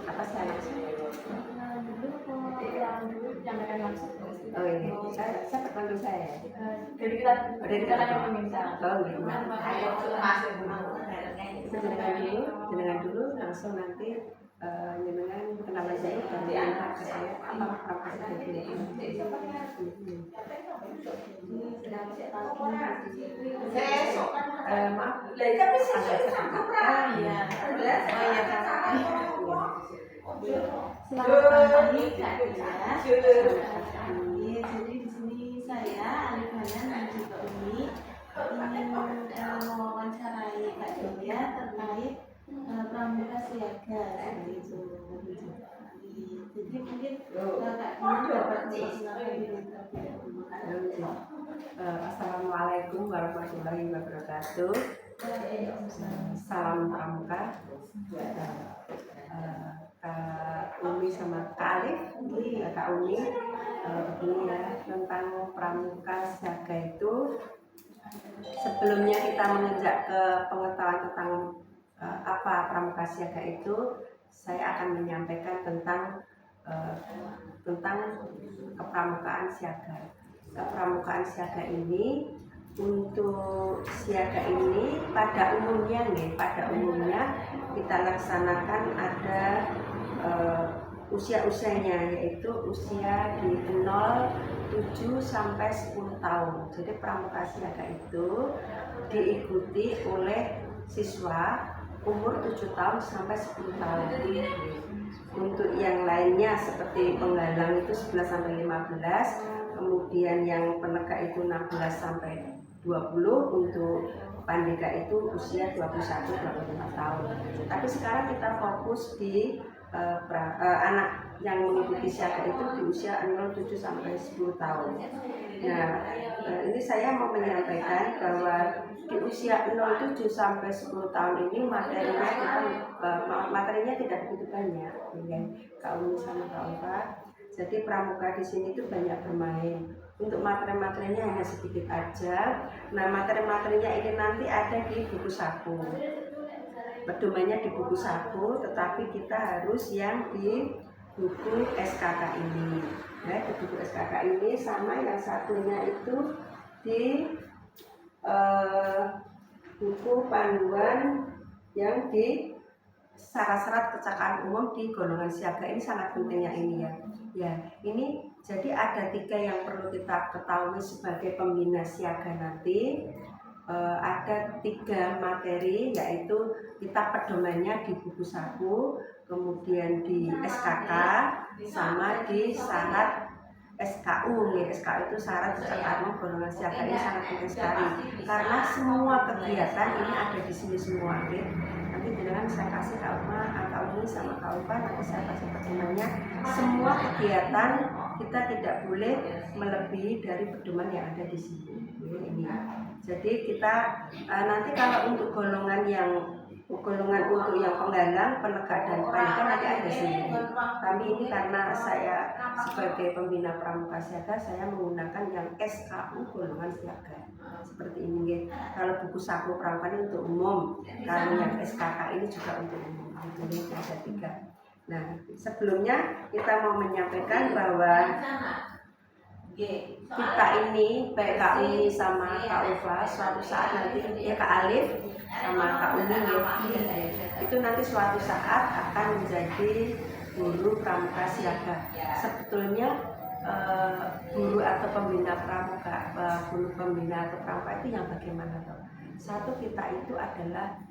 Apa saya dulu jangan langsung. Oh ini, saya terpanggil saya. Jadi kita yang meminta. Oh gitu. Jenengan dulu langsung nanti jenengan kenalan dulu dan diangkat ke saya apa profesi dari maaf. Tapi saya ya. Selamat pagi Kak Dia. Jadi di sini saya Alifana dan juga Umi ingin mewawancarai Kak Dia terkait pramuka siaga seperti itu. Jadi mungkin Kak Dia dapat Assalamualaikum warahmatullahi wabarakatuh. Salam pramuka. Kak Umi sama Kak Alif, Kak Umi, begini ya tentang pramuka siaga itu. Sebelumnya kita menginjak ke pengetahuan tentang apa pramuka siaga itu, saya akan menyampaikan tentang kepramukaan siaga. Kepramukaan siaga ini, untuk siaga ini pada umumnya kita laksanakan ada usia-usianya, yaitu usia di 0, 7 sampai 10 tahun. Jadi pramuka siaga itu diikuti oleh siswa umur 7 tahun sampai 10 tahun. Untuk yang lainnya seperti penggalang itu 11 sampai 15, kemudian yang penegak itu 16 sampai 20, untuk pandega itu usia 21-25 tahun. Tapi sekarang kita fokus di anak yang mengikuti siaga itu di usia 0, 7 sampai 10 tahun. Nah, ini saya mau menyampaikan bahwa di usia 0, 7 sampai 10 tahun ini materinya tidak begitu banyak, ya. Kak Umi sama Kak Oka. Jadi pramuka di sini itu banyak bermain. Untuk materi-materinya hanya sedikit aja. Nah, materi-materinya ini nanti ada di buku saku. Pedomannya di buku saku, tetapi kita harus yang di buku SKK ini. Nah, di buku SKK ini sama yang satunya itu di buku panduan yang di syarat-syarat kecakapan umum di golongan siaga. Ini sangat pentingnya ini ya. Ya, ini jadi ada 3 yang perlu kita ketahui sebagai pembina siaga nanti. Ada 3 materi, yaitu kita pedomannya di buku saku, kemudian di SKK, sama di syarat SKU. Ya, SKU itu syarat kecakapan golongan siaga. Ini sangat penting sekali karena semua kegiatan ini ada di sini semua. Ya. Nanti dengan saya kasih Kak Uma, Kak Umi sama Kak Upa, nanti saya kasih pedomannya. Semua kegiatan kita tidak boleh melebihi dari pedoman yang ada di sini. Ini. Jadi kita nanti kalau untuk golongan untuk yang penggalang, penegak dan pandega nanti ada sendiri. Kami ini karena saya sebagai pembina pramuka siaga, saya menggunakan yang SKU golongan siaga. Seperti ini. Kalau buku saku pramuka ini untuk umum, kalau yang SKK ini juga untuk umum. Jadi ada 3. Nah, sebelumnya kita mau menyampaikan bahwa kita ini, baik Kak Umi sama Kak Ufa, suatu saat nanti ya Kak Alif sama Kak Umi itu nanti suatu saat akan menjadi guru pramuka siaga. Sebetulnya guru atau pembina pramuka, guru pembina atau pramuka itu yang bagaimana toh? Satu, kita itu adalah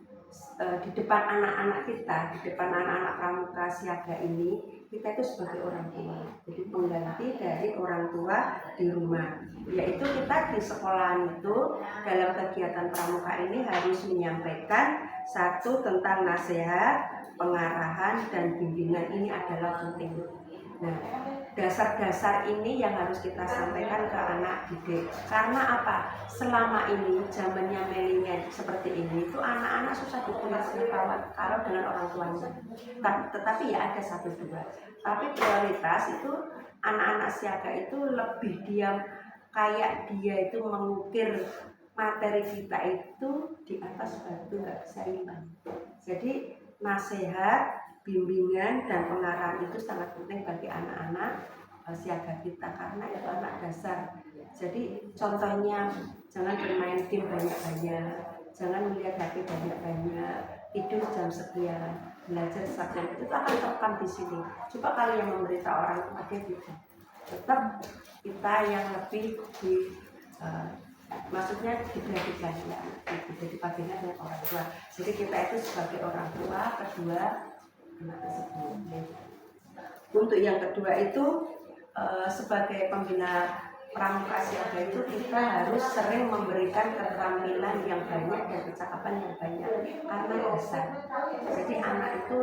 di depan anak-anak kita, di depan anak-anak pramuka siaga ini, kita itu sebagai orang tua, jadi pengganti dari orang tua di rumah. Yaitu kita di sekolahan itu dalam kegiatan pramuka ini harus menyampaikan satu tentang nasihat, pengarahan dan bimbingan. Ini adalah penting. Nah, dasar-dasar ini yang harus kita sampaikan ke anak didik. Karena apa? Selama ini zamannya milenial seperti ini itu anak-anak susah diberi pengetahuan kalau dengan orang tuanya. Tetapi ya ada satu dua. Tapi prioritas itu anak-anak siaga itu lebih diam, kayak dia itu mengukir materi kita itu di atas batu, nggak bisa hilang. Jadi nasihat, bimbingan dan pengarahan itu sangat penting bagi anak-anak siaga kita karena itu anak dasar. Jadi contohnya jangan bermain game banyak-banyak, jangan melihat HP banyak-banyak, tidur jam sekian, belajar sekian, itu akan terekam di sini. Coba kalian memberitahu orang tua tidak, tetap kita yang lebih maksudnya diperhatikan ya, jadi bagian dengan orang tua. Jadi kita itu sebagai orang tua, kedua anak tersebut. Untuk yang kedua itu sebagai pembina pramuka siaga itu kita harus sering memberikan keterampilan yang banyak dan kecakapan yang banyak karena dasar. Jadi anak itu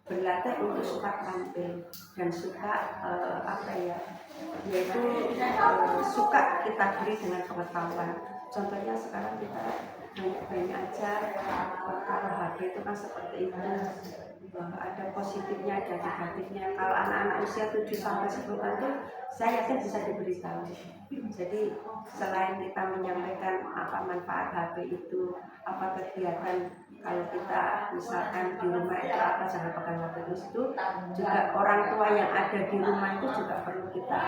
berlatih untuk suka tampil dan suka yaitu suka kita beri dengan pengetahuan. Contohnya sekarang kita banyak aja kalau HP itu kan seperti itu, ada positifnya ada negatifnya. Kalau anak-anak usia 7-10 tahun itu saya yakin bisa diberitahu. Jadi selain kita menyampaikan apa manfaat HP itu, apa kegiatan kalau kita misalkan di rumah itu apa, jangan pegang HP terus, itu juga orang tua yang ada di rumah itu juga perlu kita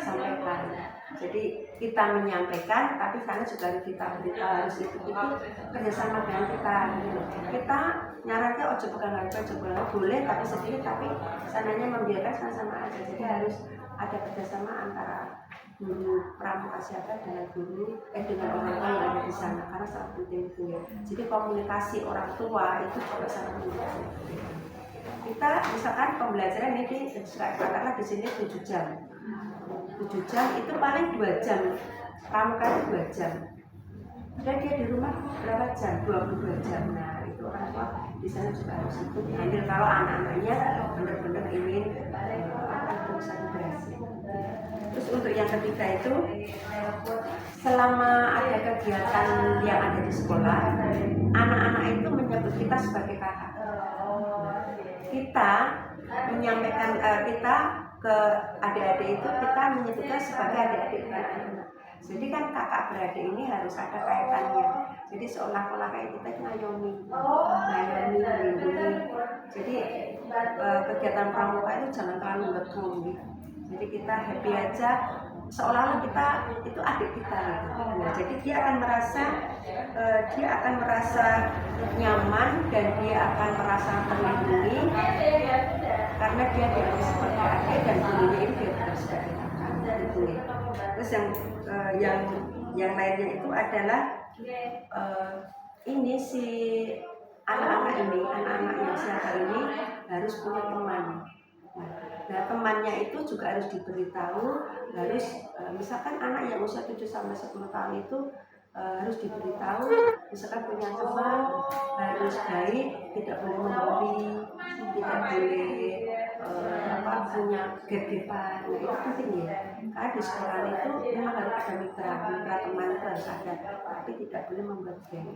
sampaikan. Jadi kita menyampaikan, tapi sana juga harus kita beritahu, harus itu kerjasama dengan kita. Kita nyarannya ojo pegang HP, boleh tapi sedikit, tapi sananya membiarkan sama-sama aja. Jadi harus ada kerjasama antara guru pramuka siaga dengan dengan orang tua yang ada di sana, karena sangat penting itu ya. Jadi komunikasi orang tua itu juga sangat penting. Kita misalkan pembelajaran ini katakanlah di sini 7 jam. 7 jam itu paling 2 jam pramuka itu 2 jam. Dan dia di rumah berapa jam? 22 jam. Nah itu orang tua di sana juga harus ikut ambil kalau anak-anaknya benar-benar ingin bisa berhasil. Terus untuk yang ketiga itu selama ada kegiatan yang ada di sekolah, anak-anak itu menyebut kita sebagai kakak. Kita menyampaikan kita ke adik-adik itu kita menyebutnya sebagai adik-adik anak-anak. Jadi kan kakak beradik ini harus ada kaitannya. Jadi seolah-olah kayak kita ngayomi, melindungi. Jadi kegiatan pramuka itu jangan terlalu berkerumun. Jadi kita happy aja, seolah-olah kita itu adik kita. Nah, jadi dia akan merasa nyaman dan dia akan merasa terlindungi karena dia dianggap sebagai adik dan gurunya ini dia harus sebagai kakak. Terus yang lainnya itu adalah ini si anak-anak yang siaga ini harus punya teman. Nah temannya itu juga harus diberitahu, harus misalkan anak yang usia 7-10 tahun itu harus diberitahu, misalkan punya teman harus baik, tidak boleh membuli, tidak boleh punya gap-gapan. Nah itu penting ya, karena di sekolah itu memang harus ada mitra teman itu harus ada, tapi tidak boleh membuat gap.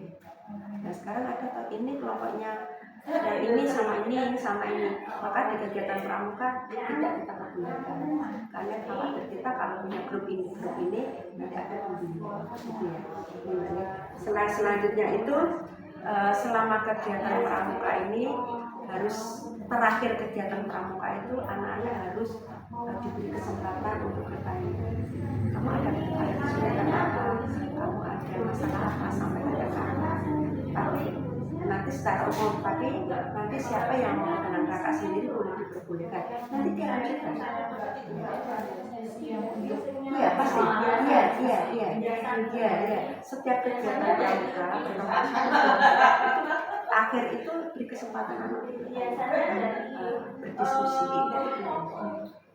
Nah sekarang ada ini kelompoknya dan ini sama ini, maka di kegiatan pramuka tidak kita pergunakan karena khawatir kita kalau punya grup ini nanti ada pembunuhan gitu ya. Selanjutnya itu selama kegiatan pramuka ini harus terakhir kegiatan pramuka itu anak-anak harus diberi kesempatan untuk bertanya. Kamu ada kesulitan apa? Kamu ada masalah apa? Sampai ada kakak. Tapi nanti secara umum, tapi nanti siapa yang mau dengan kakak sendiri boleh diperbolehkan. Nanti dia lanjutkan. Iya pasti. Iya. Setiap kegiatan pramuka akhir itu beri kesempatan anak berdiskusi.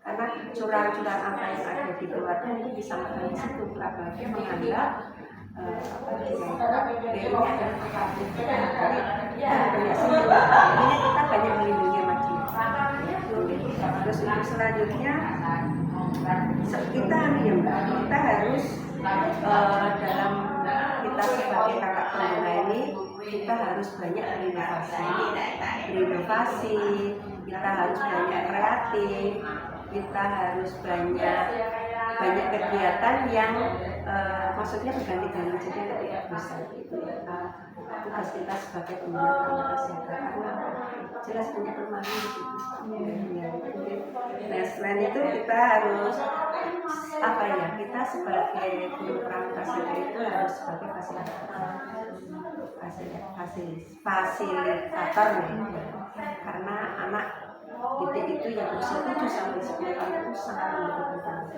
Karena curang-curang apa yang ada di keluarga itu bisa menjadi situ apalagi menganggap ini adalah kekasih kita. Jadi kita banyak melindungi sama dia. Terus untuk selanjutnya kita ya Mbak, kita harus dalam kita sebagai kakak pembina ini kita harus banyak berinovasi, kita harus banyak kreatif, kita harus banyak kegiatan yang maksudnya berganti-ganti, jadi tidak bisa itu tugas kita sebagai pembina pramuka siaga karena jelas punya kelemahan gitu. Nah selain itu kita harus kita sebagai guru pramuka siaga itu harus sebagai fasilitator nih, karena anak didik itu yang usia 7 sampai 10 tahun itu sangat membutuhkan.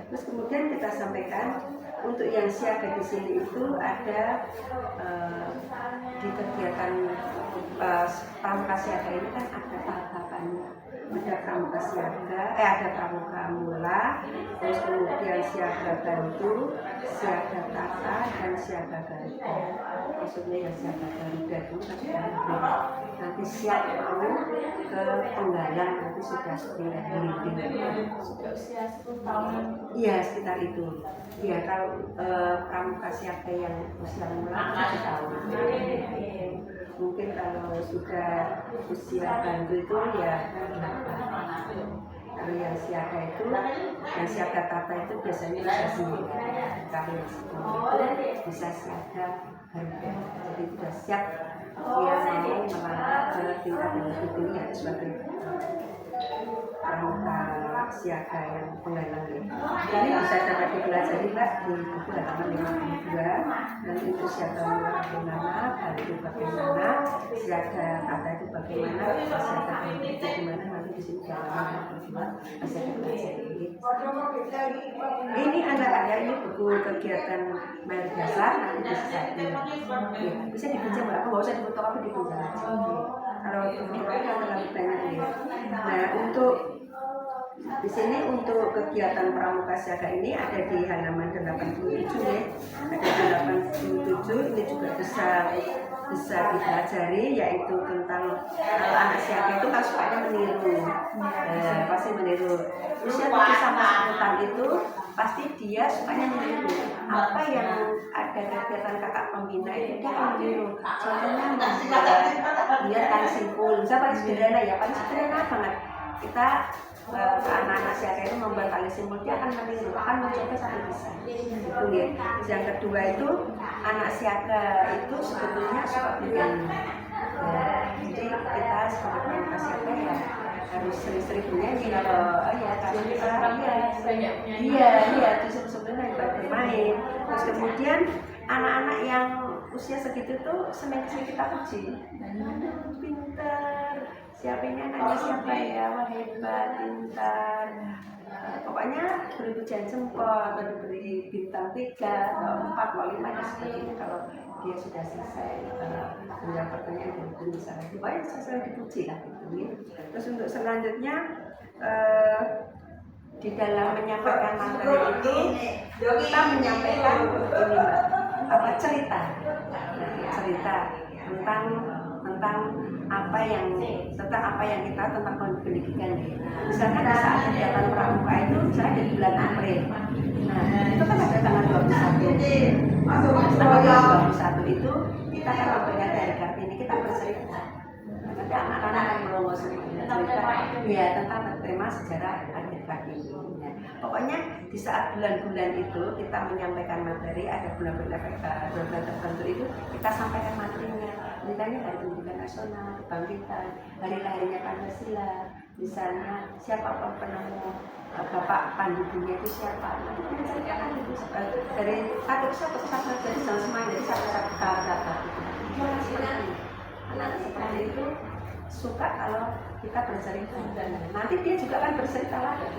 Terus kemudian kita sampaikan untuk yang siaga di sini itu ada di kegiatan pramuka siaga ini kan ada tahapannya. Ada pramuka siaga, ada pramuka mula, terus kemudian siaga bantu, siaga tata, dan siaga garuda. Maksudnya yang siaga garuda itu nanti siap mau ke Penggalang, nanti sudah usia 10 tahun. Iya sekitar itu. Iya kalau pramuka siaga yang usia mula 7 tahun. Mungkin kalau sudah usia bantu itu ya kalau yang siaga itu, yang siaga tata itu biasanya bisa sendiri. Kalau yang itu bisa siaga harga, jadi sudah siap dia mau melangkah ke tingkat yang lebih tinggi ya sebagai pramuka siaga yang Penggalang ini. Ini bisa dapat dipelajari Mbak di buku halaman 52. Nanti itu siaga mula bagaimana, bantu bagaimana, siaga tata itu bagaimana, siaga bantu itu gimana, nanti di sini halaman 52 bisa dipelajari. Ini anak-anak ini buku kegiatan main dasar, nanti bisa bisa dibaca Mbak, nggak usah difotokopi, dibaca aja. Kalau fotokopi kan terlalu banyak ya. Nah untuk di sini untuk kegiatan pramuka siaga ini ada di halaman 87 ya. Ada di 87 ini juga bisa dipelajari, yaitu tentang kalau anak siaga itu kan sukanya meniru. Pasti meniru. Usia 7 sampai 10 tahun itu pasti dia sukanya meniru. Apa yang ada kegiatan kakak pembina itu dia akan meniru. Contohnya dia tali simpul, misalnya paling sederhana ya, paling sederhana banget. Kita anak-anak siaga itu membuat tali simpul, dia akan meniru, akan mencoba sampai bisa. Itu ya. Yang kedua itu anak siaga itu sebetulnya suka bikin. Jadi kita sebagai pramuka siaga ya harus sering-sering bernyanyi kalau itu sebenarnya bermain. Terus kemudian anak-anak yang usia segitu tuh senang kita puji, pintar, siapa ini anaknya siapa ya, wah hebat, pintar. Pokoknya beri pujian jempol atau diberi bintang 3 atau 4 atau 5 dan sebagainya kalau dia sudah selesai menjawab pertanyaan dan itu misalnya pokoknya sesuai dipuji lah gitu. Terus untuk selanjutnya di dalam menyampaikan materi itu kita menyampaikan ini Mbak, cerita tentang apa yang kita tentang pendidikan. Misalkan di saat kegiatan pramuka itu misalnya di bulan April. Nah, itu kan ada tanggal 21. Tanggal 21 itu kita akan memberikan dari Kartini, kita bercerita. Nanti anak-anak akan melongo cerita ya tentang tema sejarah akhir Kartini. Pokoknya di saat bulan-bulan itu kita menyampaikan materi, ada bulan-bulan tertentu itu kita sampaikan materinya. Misalnya Hari Pendidikan Nasional, Kebangkitan, Hari Lahirnya Pancasila, misalnya siapa penemu Bapak Pandu Dunia itu siapa. Nanti kita ceritakan itu dari satu dari semuanya dari satu kata anak seperti itu suka kalau kita bercerita. Nanti dia juga akan bercerita lagi.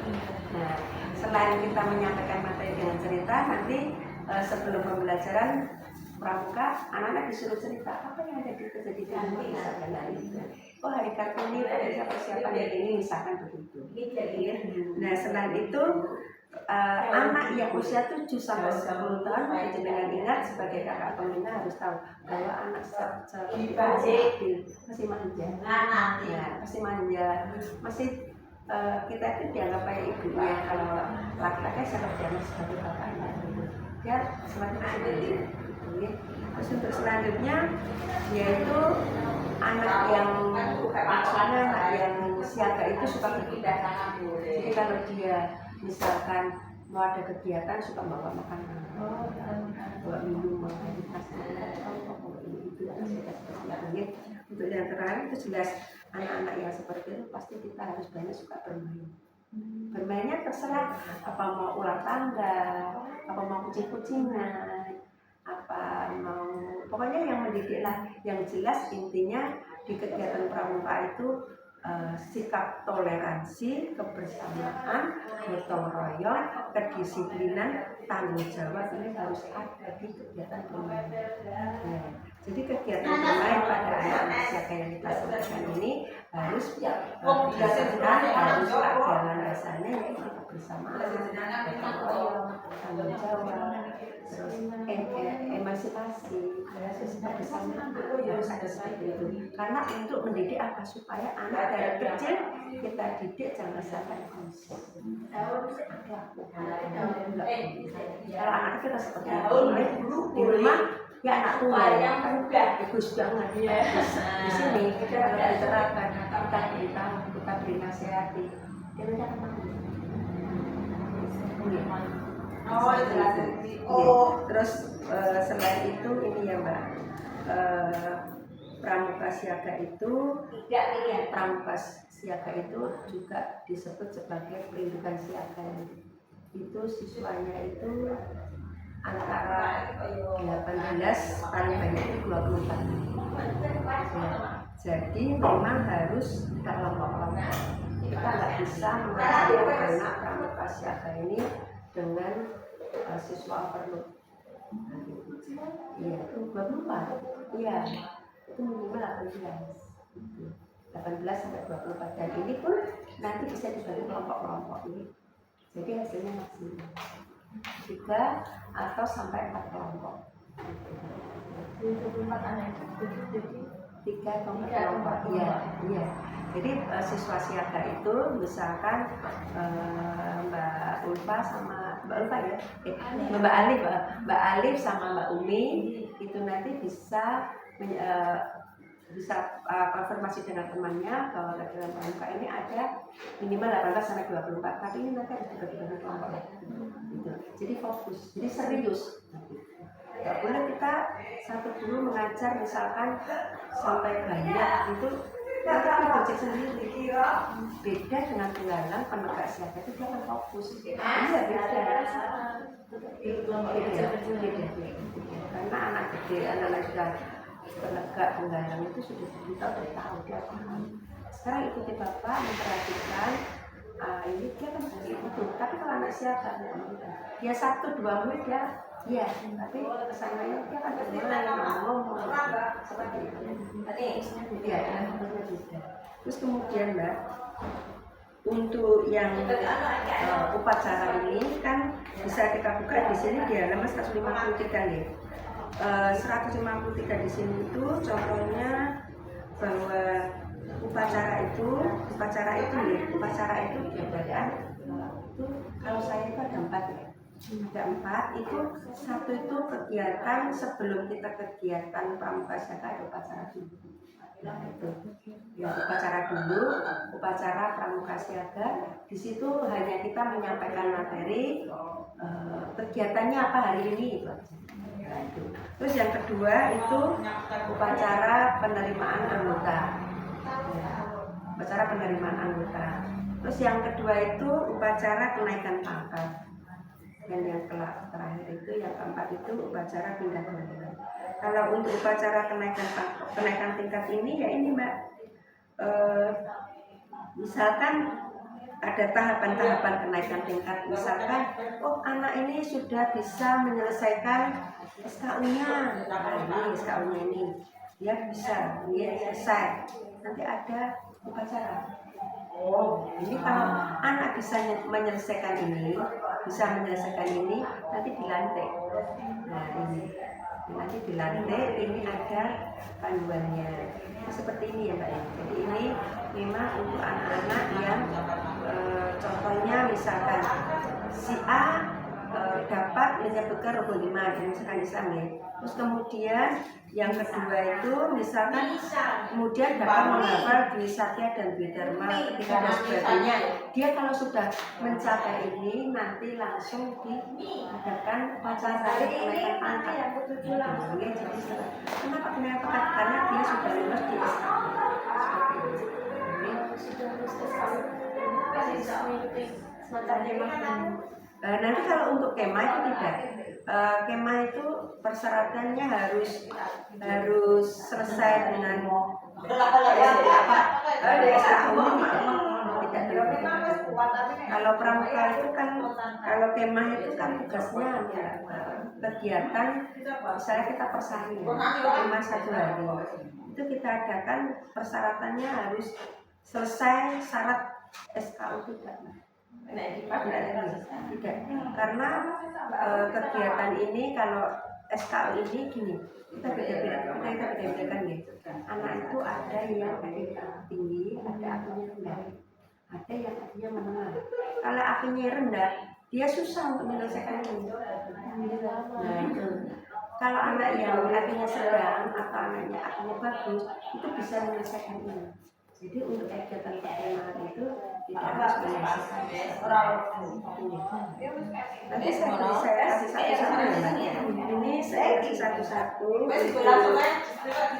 Nah, selain kita menyampaikan materi dengan cerita, nanti sebelum pembelajaran pramuka, anak-anak disuruh cerita apa yang ada di kejadian ini misalkan hari ini. Oh hari Kartini ada persiapan yang ini misalkan begitu. Nah selain itu anak yang usia 7 sampai 10 tahun dengan ingat sebagai kakak pembina harus tahu bahwa anak masih manja, ya, masih manja, masih kita itu dianggap kayak ibunya, kalau laki-laki saya dianggap sebagai bapaknya gitu. Dia semakin sendiri gitu ya. Terus untuk selanjutnya yaitu anak yang maksudnya anak yang siaga itu suka berpindah. Jadi kalau dia misalkan mau ada kegiatan suka bawa makanan, bawa minum, bawa tas, untuk yang terakhir itu jelas anak-anak yang seperti itu pasti kita harus banyak suka bermain. Bermainnya terserah, apa mau ulang tangga, apa mau kucing-kucingan, apa mau, pokoknya yang mendidik lah. Yang jelas intinya di kegiatan pramuka itu sikap toleransi, kebersamaan, gotong royong, kedisiplinan, tanggung jawab ini harus ada di kegiatan bermain. Ya. Jadi kegiatan bermain pada anak-anak siaga yang kita sampaikan ini harus berdasarkan, harus ada landasannya yaitu kebersamaan, gotong royong, tanggung jawab, terus emansipasi, kebersamaan harus ada seperti itu. Karena untuk mendidik apa, supaya anak dari kecil kita didik jangan sampai konsep. Kalau anak kita seperti itu di rumah ya anak tua yang bagus banget. Di sini kita harus diterapkan, kita beritahu, kita beri nasihati, dia tidak akan tahu. Terus selain itu ini ya Mbak, pramuka siaga itu juga disebut sebagai pelindungan siaga. Itu siswanya itu antara 18 paling banyak itu 24. Jadi memang harus tidak kelompok-kelompok. Kita nggak bisa mengajarkan anak pramuka siaga ini dengan siswa overload. Iya, itu 24. Iya, itu minimal 18 sampai 24. Dan ini pun nanti bisa dibagi kelompok-kelompok ini. Jadi hasilnya maksimal 3 atau sampai 4 kelompok. 24 anak itu 3 atau 4 kelompok. Iya. Jadi siswa siaga itu misalkan Mbak Ulfa sama Mbak Ulfa ya, Mbak Alif sama Mbak Umi itu nanti bisa konfirmasi dengan temannya bahwa dalam pramuka ini ada minimal 18 sampai 24, tapi ini nanti harus dibagi-bagi kelompok gitu. Jadi fokus, jadi serius. Gak boleh kita satu guru mengajar misalkan sampai banyak itu kita project sendiri. Beda dengan penggalang penegak siaga itu dia akan fokus. Iya beda. Karena anak gede, anak sudah penegak penggalang itu sudah kita tahu dia paham. Sekarang ikuti Bapak memperhatikan ini dia kan begitu. Tapi kalau anak siaga dia 1-2 menit ya, tapi kesananya dia kan ngomong seperti itu. Ya, terus kemudian Mbak, untuk yang upacara ini kan bisa kita buka di sini di halaman 153 nih. 153 di sini itu contohnya bahwa upacara itu diadakan itu kalau saya itu ada 4 ya. Ada 4 itu, satu itu kegiatan sebelum kita kegiatan pramuka siaga ada upacara dulu. Nah itu ya, upacara dulu, upacara pramuka siaga. Di situ hanya kita menyampaikan materi kegiatannya apa hari ini itu aja. Nah, itu. Terus yang kedua itu upacara penerimaan anggota. Ya, upacara penerimaan anggota. Terus yang kedua itu upacara kenaikan pangkat. Dan yang terakhir itu, yang keempat itu upacara pindah golongan. Kalau untuk upacara kenaikan tingkat ini ya ini Mbak, misalkan ada tahapan-tahapan kenaikan tingkat. Misalkan, oh anak ini sudah bisa menyelesaikan SKU-nya, ini SKU-nya ini dia bisa, dia selesai. Nanti ada upacara. Oh, ini kalau anak bisa menyelesaikan ini, nanti dilantik. Nah ini nanti dilantik, ini ada panduannya. Seperti ini ya Mbak. Jadi ini memang untuk anak-anak yang Contohnya misalkan si A dapat menyebutkan rukun iman, misalkan Islam ya. Terus kemudian yang kedua itu misalkan kemudian dapat menghafal Dwi Satya dan Dwi Dharma, ketika dan sebagainya. Dia kalau sudah mencapai ini nanti langsung diadakan upacara kenaikan pangkat. Jadi kenapa kenaikan pangkat? Karena dia sudah lulus di Islam. Nanti kalau untuk kemah itu tidak. Kemah itu persyaratannya harus selesai dengan kalau pramuka itu kan, kalau kemah itu kan tugasnya kegiatan, misalnya kita persahin kemah 1 hari, itu kita adakan persyaratannya harus selesai syarat SKU tidak. Tidak, karena kegiatan ini kalau SKU ini gini, kita beda-bedakan gitu. Anak itu ada yang tinggi, ada apinya rendah, ada yang apinya menengah. Kalau apinya rendah, dia susah untuk menyelesaikan ini. Nah itu, kalau anak yang apinya sedang atau anaknya apinya bagus, itu bisa menyelesaikan ini. Jadi untuk kegiatan perkemahan itu tidak harus menyelesaikan nanti saya kasih satu-satu ya. Ini saya kasih satu-satu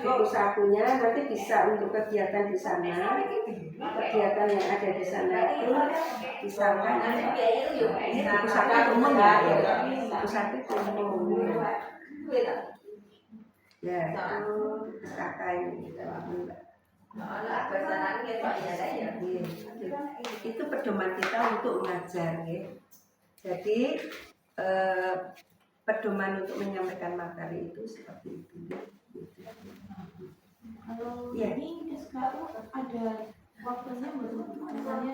buku sakunya, nanti bisa untuk kegiatan di sana, kegiatan yang ada di sana itu misalkan ini buku saku umum ya, buku saku umum ya, itu kakak ini itu pedoman kita untuk mengajar ya. Jadi pedoman untuk menyampaikan materi itu seperti itu. Kalau ya. Ini SKU ada waktunya misalnya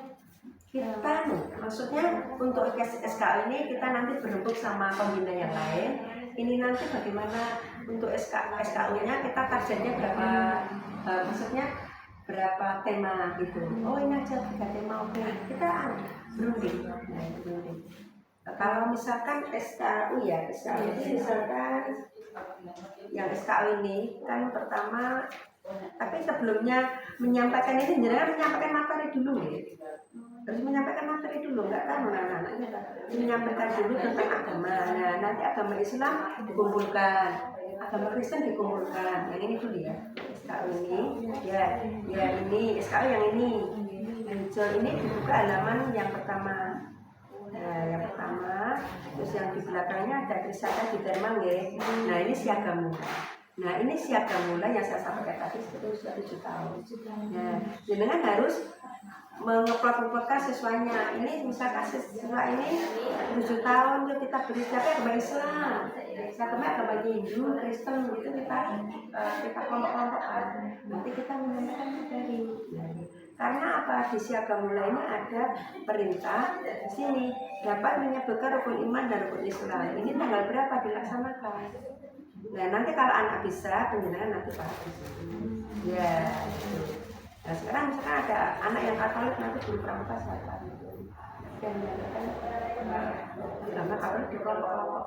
Kita maksudnya untuk SKU ini kita nanti berembuk sama pembina yang lain. Ini nanti bagaimana untuk SKU-nya kita targetnya berapa, maksudnya berapa tema gitu. Oh ini aja 3 tema, oke. Kita berunding. Nah, itu berunding. Kalau misalkan SKU ya, SKU itu misalkan yang SKU ini kan pertama, tapi sebelumnya menyampaikan ini jangan menyampaikan materi dulu ya. Terus menyampaikan materi dulu, nggak kan anak-anaknya menyampaikan dulu tentang agama. Nah, nanti agama Islam dikumpulkan, agama Kristen dikumpulkan. Yang ini dulu ya, SKU ini, ya ini SKU yang ini. Hijau ini dibuka halaman yang pertama. Nah, yang pertama, terus yang di belakangnya ada Trisakti Dwi Dharma ya. Nah, ini siaga mula. Nah, ini siaga mula yang saya sampaikan tadi itu sudah 7 tahun. Nah, jenengan harus mengeplot-plotkan siswanya. Ini misalkan siswa ini 7 tahun kita beri siapa agama Islam, siapa agama Hindu, Kristen gitu kita kelompok-kelompokkan. Nanti kita menyampaikan materi. Karena apa, di siaga mula ini ada perintah di sini dapat menyebutkan rukun iman dan rukun Islam. Ini tanggal berapa dilaksanakan. Nah nanti kalau anak bisa, penjenengan nanti pasti. Ya. Nah sekarang misalkan ada anak yang Katolik nanti belum pramuka saat dan menyatakan agama Katolik di kelompok-kelompok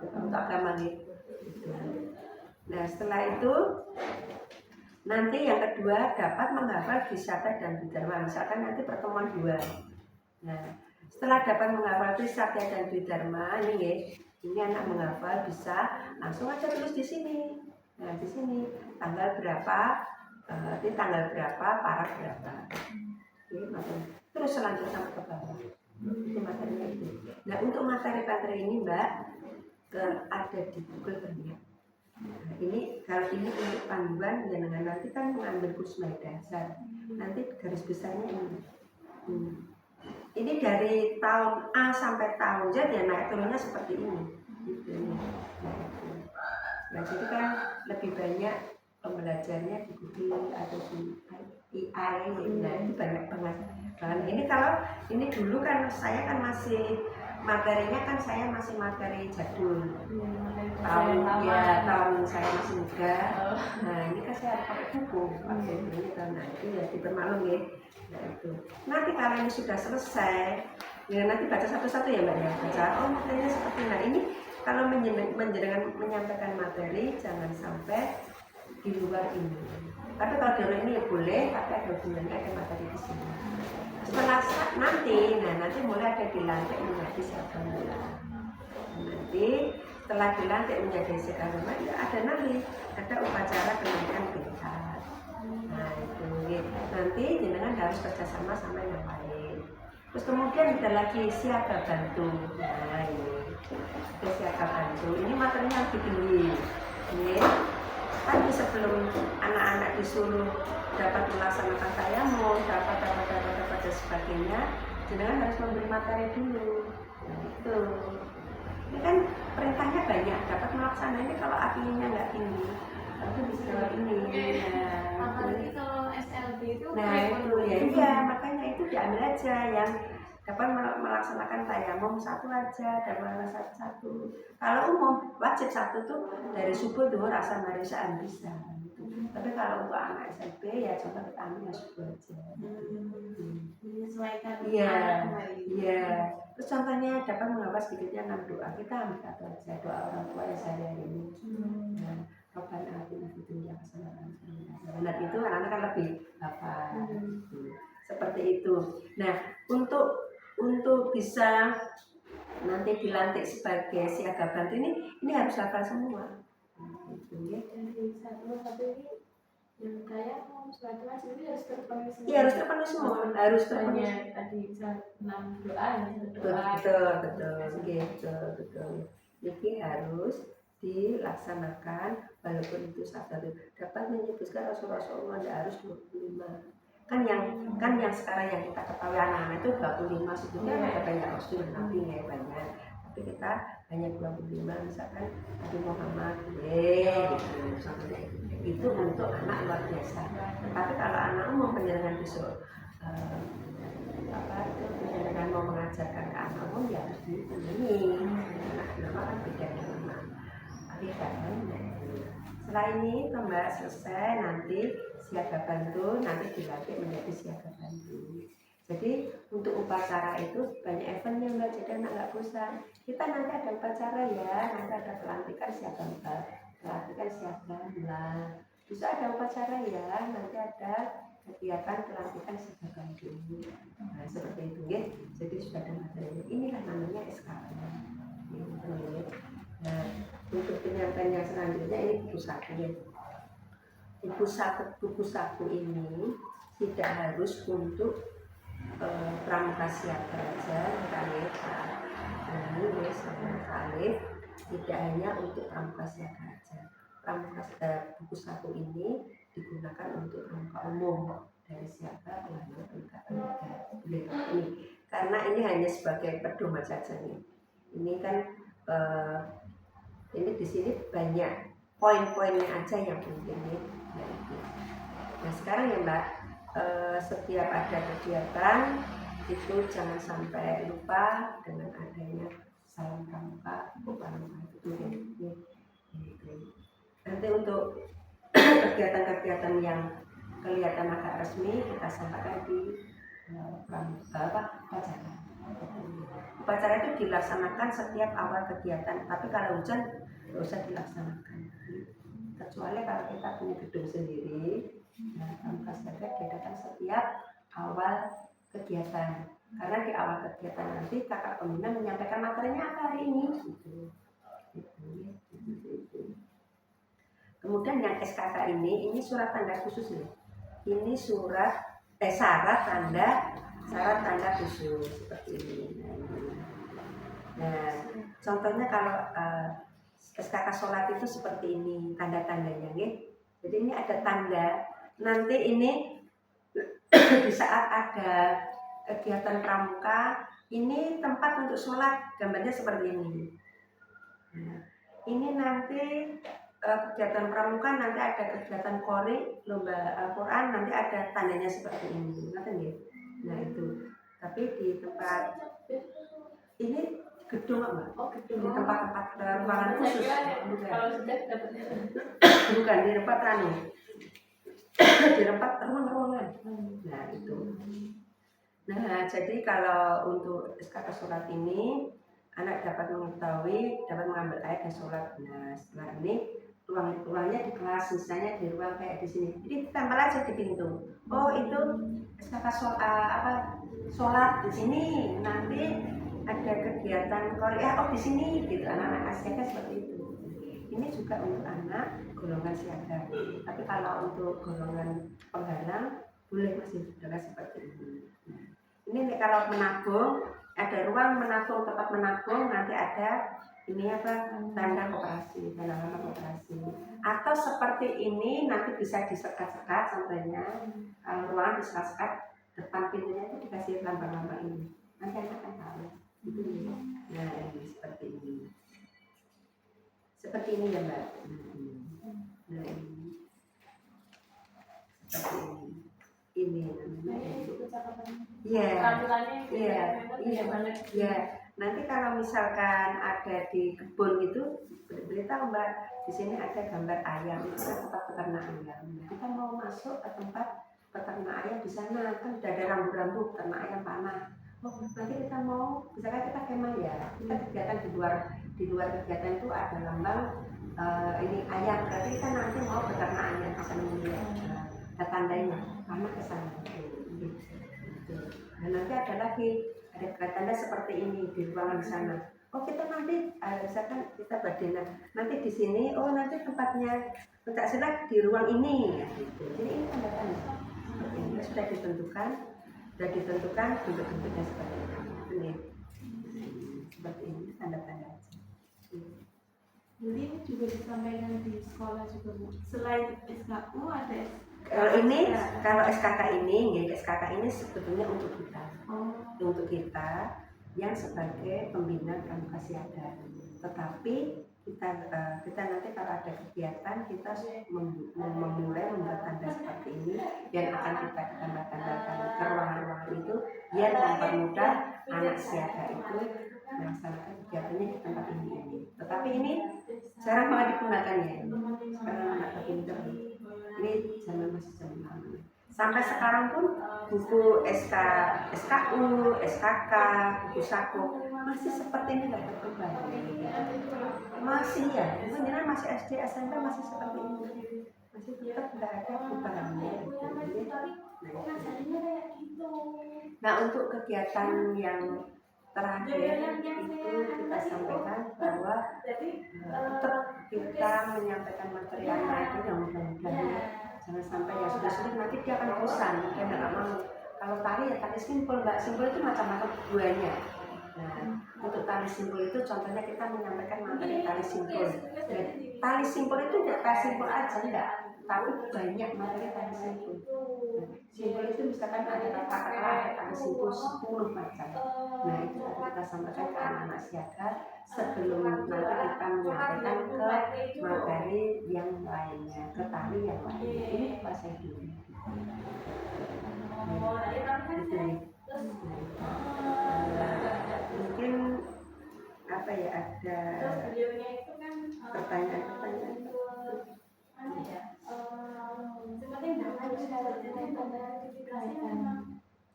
untuk agama gitu. Nah setelah itu nanti yang kedua dapat menghafal Dwi Satya dan Dwi Dharma. Misalkan nanti pertemuan 2. Nah setelah dapat menghafal Dwi Satya dan Dwi Dharma ini anak menghafal bisa langsung aja tulis di sini. Nah di sini tanggal berapa, di tanggal berapa, parah berapa. Terus selanjutnya sampai ke bawah. Itu materinya itu. Nah untuk materi-materi ini Mbak ada di Google banyak. Nah, ini kalau ini untuk panduan ya dengan nanti kan mengambil kurs dasar. Nanti garis besarnya ini. Ini dari tahun A sampai tahun Z ya naik turunnya seperti ini. Gitu. Nah, jadi kan lebih banyak pembelajarnya di Google atau di AI. Nah, itu banyak banget. Dan ini kalau ini dulu kan saya kan masih materinya kan saya masih materi jadul. Tahun Tahun saya masih muda. Nah ini kan saya harus pakai buku, pakai ini kan nanti ya dipermaklum ya. Nah itu. Nanti kalau ini sudah selesai, ya nanti baca satu-satu ya Mbak ya. Baca materinya seperti nah ini kalau menyampaikan materi jangan sampai di luar ini. Tapi kalau di luar ini ya boleh, tapi ada hubungannya ada materi di sini. Setelah nanti mulai ada dilantik menjadi siapa nanti setelah dilantik menjadi sekarang ya ada upacara pendidikan tingkat. Nah itu nanti jenengan harus kerjasama sama yang lain. Terus kemudian ada lagi siaga bantu. Nah ini siaga bantu. Ini materinya lebih tinggi. Ini tapi sebelum anak-anak disuruh dapat melaksanakan tayamum, dapat dan sebagainya, jenengan harus memberi materi dulu. Nah, itu. Ini kan perintahnya banyak, dapat melaksanakan ini kalau apinya nggak tinggi, itu bisa ini. Apalagi kalau SLB itu. Nah itu ya, iya makanya itu diambil aja yang dapat melaksanakan tayamum satu aja dan melaksanakan satu. Kalau umum wajib satu tuh dari subuh duhur asar maghrib bisa. Tapi kalau untuk anak SMP ya coba kita ambil subuh aja. Menyesuaikan. Iya. Terus contohnya dapat menghafal sedikitnya 6 doa, kita ambil satu aja doa orang tua yang sehari-hari ini. Nah, Rabbana atina fid dunya hasanah. Benar itu anak-anak kan lebih hafal. Seperti itu. Nah, untuk bisa nanti dilantik sebagai siaga bantu ini harus hafal semua. Dari satu ini yang kayak mau suatu wajib harus terpenuhi semua. Iya harus terpenuhi semua, harus terpenuhi. Tadi 6 doa Betul. Jadi harus dilaksanakan walaupun itu satu dapat menyebutkan Rasulullah tidak harus 25. Kan yang sekarang yang kita ketahui anak-anak itu 25 sebetulnya ada banyak Rasul Nabi ya banyak. Tapi kita hanya 25 misalkan Nabi Muhammad gitu itu untuk anak luar biasa. Tetapi kalau anak umum penjaringan besok penjaringan mau mengajarkan ke anak umum ya harus dipenuhi. Anak-anak kan beda dengan setelah ini Mbak selesai nanti siaga bantu nanti dilatih menjadi siaga bantu. Jadi untuk upacara itu banyak eventnya Mbak, jadi anak nggak bosan. Kita nanti ada upacara ya, nanti ada pelantikan siaga Mbak, pelantikan siaga Mbak. Bisa ada upacara ya, nanti ada kegiatan pelantikan siaga bantu. Nah seperti itu ya. Jadi sudah ada materinya. Inilah namanya SKP. Nah untuk penyampaian yang selanjutnya ini buku saku ya. Buku saku ini tidak harus untuk pramuka siaga saja, ini alif tidak hanya untuk pramuka siaga saja. Buku saku ini digunakan untuk pramuka umum dari siaga ini karena ini hanya sebagai pedoman saja nih. Ini kan ini di sini banyak poin-poinnya aja yang penting nih. Nah sekarang ya Mbak, setiap ada kegiatan itu jangan sampai lupa dengan adanya salam pramuka, itu ya. Nanti untuk kegiatan-kegiatan yang kelihatan agak resmi kita sampaikan di upacara. Upacara itu dilaksanakan setiap awal kegiatan, tapi kalau hujan tidak usah dilaksanakan. Kecuali kalau kita punya gedung sendiri, pramuka siaga diadakan setiap awal kegiatan. Karena di awal kegiatan nanti kakak pembina menyampaikan materinya apa hari ini. Kemudian yang SKK ini surat tanda khusus nih. Ini syarat tanda khusus seperti ini. Nah, contohnya kalau SKK sholat itu seperti ini tanda-tandanya ya. Jadi ini ada tanda. Nanti ini di saat ada kegiatan pramuka, ini tempat untuk sholat, gambarnya seperti ini. Nah, ini nanti kegiatan pramuka, nanti ada kegiatan qori, lomba Al-Quran, nanti ada tandanya seperti ini. Ngerti ya? Nah itu. Tapi di tempat ini gedung apa? Oh, Di gedung. tempat-tempat ruangan Saya khusus. kira Bukan. kalau sudah dapatnya. Bukan di tempat anu. Di tempat ruang-ruangan. Nah, itu. Nah, jadi kalau untuk SKK sholat ini anak dapat mengetahui, dapat mengambil ayat dan sholat. Nah, setelah ini ruangnya di kelas, misalnya di ruang kayak di sini. Jadi tempel aja di pintu. Oh, itu SKK sholat di sini. Nanti ada kegiatan Korea. Oh, di sini gitu. Anak-anak SKK seperti itu. Ini juga untuk anak golongan siaga. Tapi kalau untuk golongan penghalang boleh masih saudara seperti ini. Nah, ini kalau menabung, ada ruang menabung, tempat menabung, nanti ada ini apa, tanda koperasi, tanda lama koperasi. Atau seperti ini nanti bisa disekat-sekat contohnya. Kalau ruangan disekat-sekat, depan pintunya itu dikasih lambang-lambang ini. Nanti anak akan tahu. Nah, ini seperti ini. Seperti ini ya Mbak. Nah, ini. Seperti ini. Ini namanya. Iya. Iya. Iya. Iya. Nanti kalau misalkan ada di kebun itu, beritahu Mbak, di sini ada gambar ayam, itu kan tempat peternak ayam. Kita mau masuk ke tempat peternak ayam di sana, kan udah ada rambu-rambu peternak ayam panah. Oh, nanti kita mau, misalkan kita kemah ya, kita kegiatan di luar kegiatan itu ada lambang ini ayam, berarti kita nanti mau peternak ayam ke sana ya. Ada tandanya, panah ke sana. Dan nanti ada lagi, ada tanda seperti ini di ruangan sana. Oh, kita nanti misalkan kita badena, nanti di sini, oh nanti tempatnya pencak silat di ruang ini, ya, gitu. Jadi ini tanda-tanda seperti ini sudah ditentukan bentuk-bentuknya seperti ini. Seperti ini tanda-tanda. Jadi ini juga disampaikan di sekolah juga Bu. Selain SKU ada Kalau SKK ini sebetulnya untuk kita. Untuk kita yang sebagai pembina pramuka siaga. Tetapi kita nanti kalau ada kegiatan kita memulai membuat tanda seperti ini yang akan kita tanda-tandakan ke ruangan-ruangan itu biar mempermudah anak siaga itu melaksanakan kegiatannya di tempat ini. Tetapi ini jarang banget digunakan ya. Sekarang anak terpintar. Ini zaman masih zaman lama. Sampai sekarang pun buku SKU, SKK, buku saku masih seperti ini nggak berubah. Masih ya, sebenarnya masih SD, SMP masih seperti ini. Masih tetap nggak ada perubahannya. Nah, untuk kegiatan yang terakhir itu kita sampaikan bahwa tetap kita menyampaikan materi anak itu yang mudah-mudahan jangan sampai ya sudah nanti dia akan bosan, dia nggak mau. Kalau tali ya tali simpul, Mbak, simpul itu macam-macam buahnya. Nah, untuk tali simpul itu contohnya kita menyampaikan materi tali simpul. Dan tali simpul itu tidak tali simpul aja enggak, tapi banyak materi tali simpul. Simpul itu misalkan ada kata-kata ada tali simpul 10 macam. Nah, itu kita sampaikan ke anak-anak siaga sebelum nanti kita menyampaikan ke materi yang lainnya, ke tali yang lainnya. Ini bahasa dulu. Mungkin apa ya, ada pertanyaan-pertanyaan.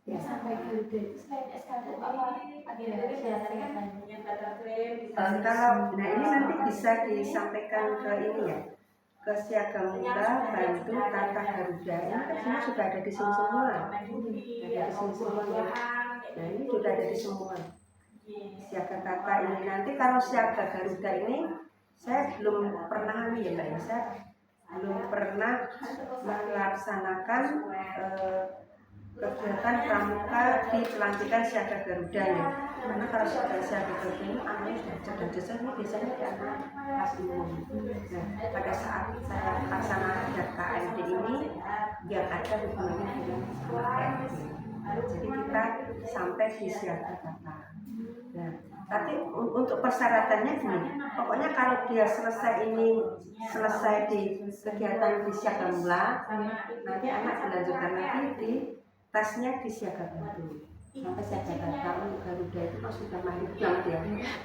Ya, sampai Garuda itu selain SKU apa Kalau nah ini nanti bisa disampaikan ke ini ya, ke Siaga Mula, Bantu, Tata Garuda. Ini kan semua sudah ada di sini semua. Ada di sini semua ya. Nah, ini sudah ada di semua. Siaga Tata ini nanti kalau Siaga Garuda ini saya belum pernah ya Mbak, saya belum pernah melaksanakan kegiatan pramuka di pelantikan Siaga Garuda ya. Karena kalau Siaga Garuda ini anaknya sudah cerdas, ini biasanya di anak kelas umum. Nah, pada saat saya laksanakan KMD ini yang ada hubungannya dengan sama KMD. Jadi kita sampai di Siaga Tata. Nah, tapi untuk persyaratannya gini, pokoknya kalau dia selesai di kegiatan di Siaga Mula, nanti anak dilanjutkan lagi di tasnya di Siaga Bantu. sampai saya katakan Garuda itu pas sudah mahir banget ya.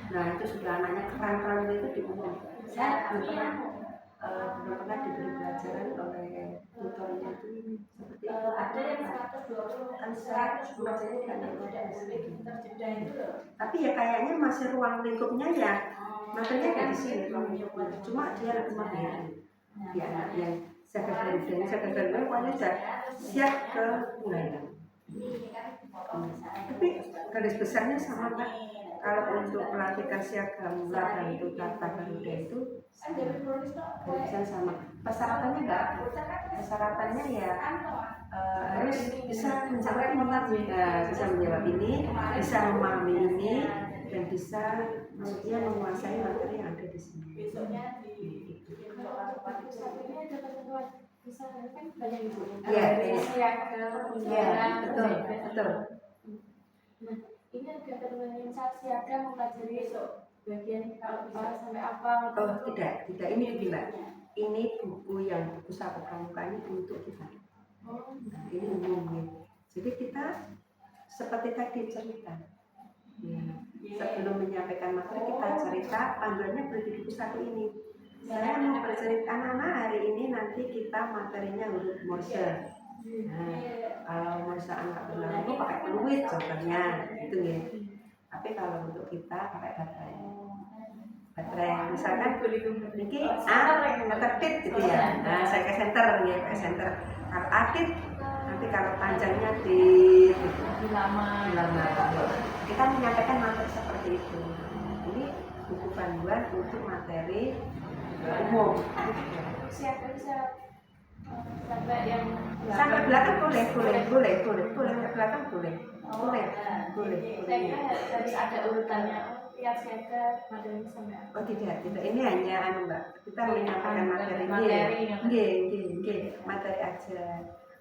Nah itu sudah anaknya keren-keren itu diumum. Saya belum pernah diberi pelajaran oleh tutornya itu seperti itu. Ada yang 120 kan saya belajarnya kan tapi ya kayaknya masih ruang lingkupnya ya materinya kayak di sini ruang lingkupnya. Cuma dia lebih mahir di anak yang saya gagal pokoknya sudah siap ke pengadilan. Tapi garis besarnya sama Pak. Kalau untuk pelantikan siagam laba untuk tata Garuda itu garis sama. Persyaratannya enggak. Persyaratannya ya harus bisa menjawab ini, bisa memahami ini, dan bisa maksudnya menguasai materi yang ada di sini. Ya, betul. Nah, ini ada ketentuan saat siaga mempelajari bagian apa sampai apa? Oh tidak, ini Mbak. Ini buku saku pramuka ini untuk kita. Nah, ini umum ya. Jadi kita seperti tadi cerita. Ya. Sebelum menyampaikan materi kita cerita, panduannya berarti buku satu ini. Saya mau bercerita anak-anak hari ini nanti kita materinya huruf Morse. Nah, kalau Morse anak berlalu pakai peluit contohnya, gitu ya. Tapi kalau untuk kita pakai baterai. Misalkan ini ngetetit gitu ya. Nah, saya ke center ya, pakai center. Kalau atit nanti kalau panjangnya di lama. Kita menyampaikan materi seperti itu. Ini buku panduan untuk materi umum. Siapa bisa sampai yang sampai belakang boleh sampai belakang boleh. Saya kira harus ada urutannya. Lihat siaga materi sampai. Oh tidak. Ini hanya Mbak. Kita menyampaikan materi. Materi aja.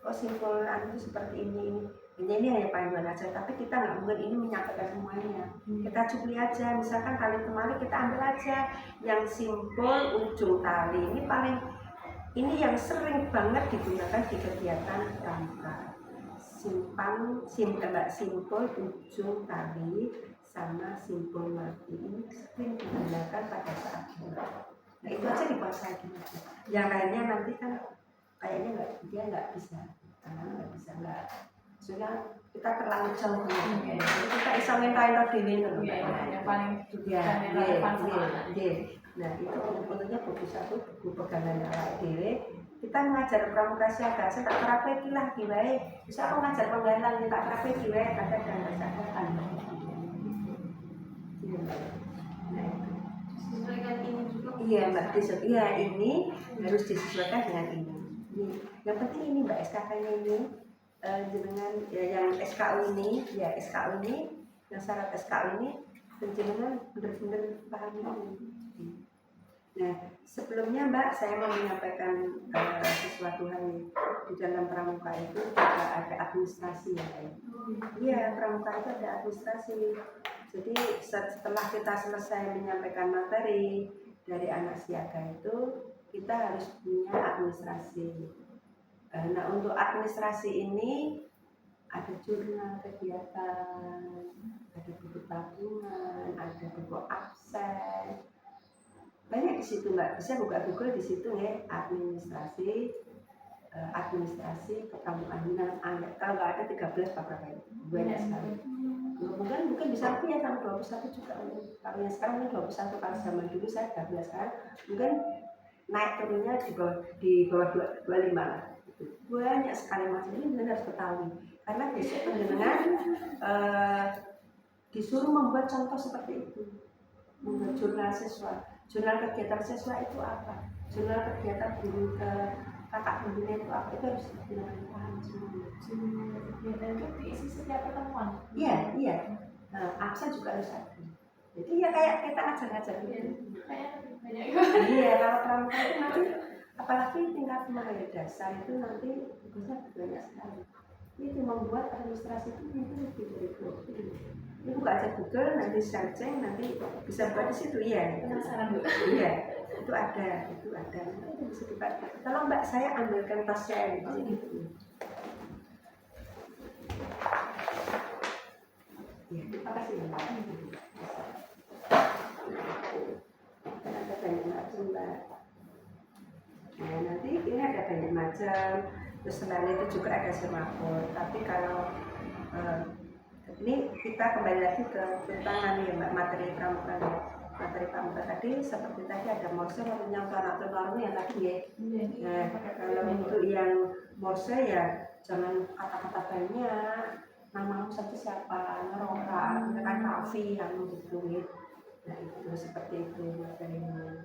Oh simpul itu seperti ini. Ini hanya panduan aja, tapi kita nggak mungkin ini menyampaikan semuanya. Kita cupli aja, misalkan tali temali kita ambil aja yang simpul ujung tali. Ini yang sering banget digunakan di kegiatan pramuka. Simpul ujung tali sama simpul mati ini sering digunakan pada saat bola. Nah itu aja dikuasai gitu. Yang lainnya nanti kan kayaknya nggak bisa. Soalnya kita terlalu jauh jadi kita bisa minta diri dulu. Yang paling Nah itu bentuknya buku satu, buku pegangan awak diri. Kita mengajar pramuka siaga, saya tak terapi lah diwae. Bisa aku ngajar penggalan, tak terapi diwae pada dan bersahabatan. Nah itu. Sesuaikan ini juga. Iya Mbak, iya ini harus disesuaikan dengan ini. Yang penting ini Mbak SKK-nya ini. Jenengan yang SKU ini, yang syarat SKU ini, jenengan benar-benar paham ini. Nah, sebelumnya Mbak, saya mau menyampaikan sesuatu hal di dalam pramuka itu juga ada administrasi ya. Iya, pramuka itu ada administrasi. Jadi setelah kita selesai menyampaikan materi dari anak siaga itu, kita harus punya administrasi. Nah untuk administrasi ini ada jurnal kegiatan, ada buku tabungan, ada buku absen, banyak di situ Mbak. Bisa buka Google di situ ya administrasi perkampungan. Kalau nggak ada 13 berapa itu banyak sekali. Mungkin bisa lebih ya sampai 21 juga. Kalau yang sekarang ini 21, kalau zaman dulu saya 13 sekarang mungkin naik turunnya di bawah 25 lah. Banyak sekali macam ini benar harus ketahui karena besok pendengar disuruh membuat contoh seperti itu, membuat jurnal siswa, jurnal kegiatan siswa itu apa, jurnal kegiatan guru ke kakak gurunya itu apa, itu harus benar-benar paham semuanya. Dan itu diisi setiap pertemuan. Iya. Nah, absen juga harus ada. Jadi ya kayak kita ngajar-ngajar gitu. Iya, kalau pramuka itu nanti apalagi tingkat menengah dasar itu nanti tugasnya banyak sekali. Itu membuat administrasi itu lebih dari itu. Ini buka aja Google, nanti searching, nanti bisa buat di situ ya. Iya, itu ada. Itu bisa dipakai. Kalau Mbak saya ambilkan tas saya gitu. macam. Terus selain itu juga ada semafor. Tapi kalau ini kita kembali lagi ke tentang ya Mbak, materi pramuka ya. Materi pramuka tadi seperti tadi ada morse yang atau norma yang tadi ya. Nah, kalau untuk yang morse ya jangan kata-kata banyak, namamu saja siapa, Ngeroka, kan Raffi yang gitu ya. Nah itu seperti itu materinya.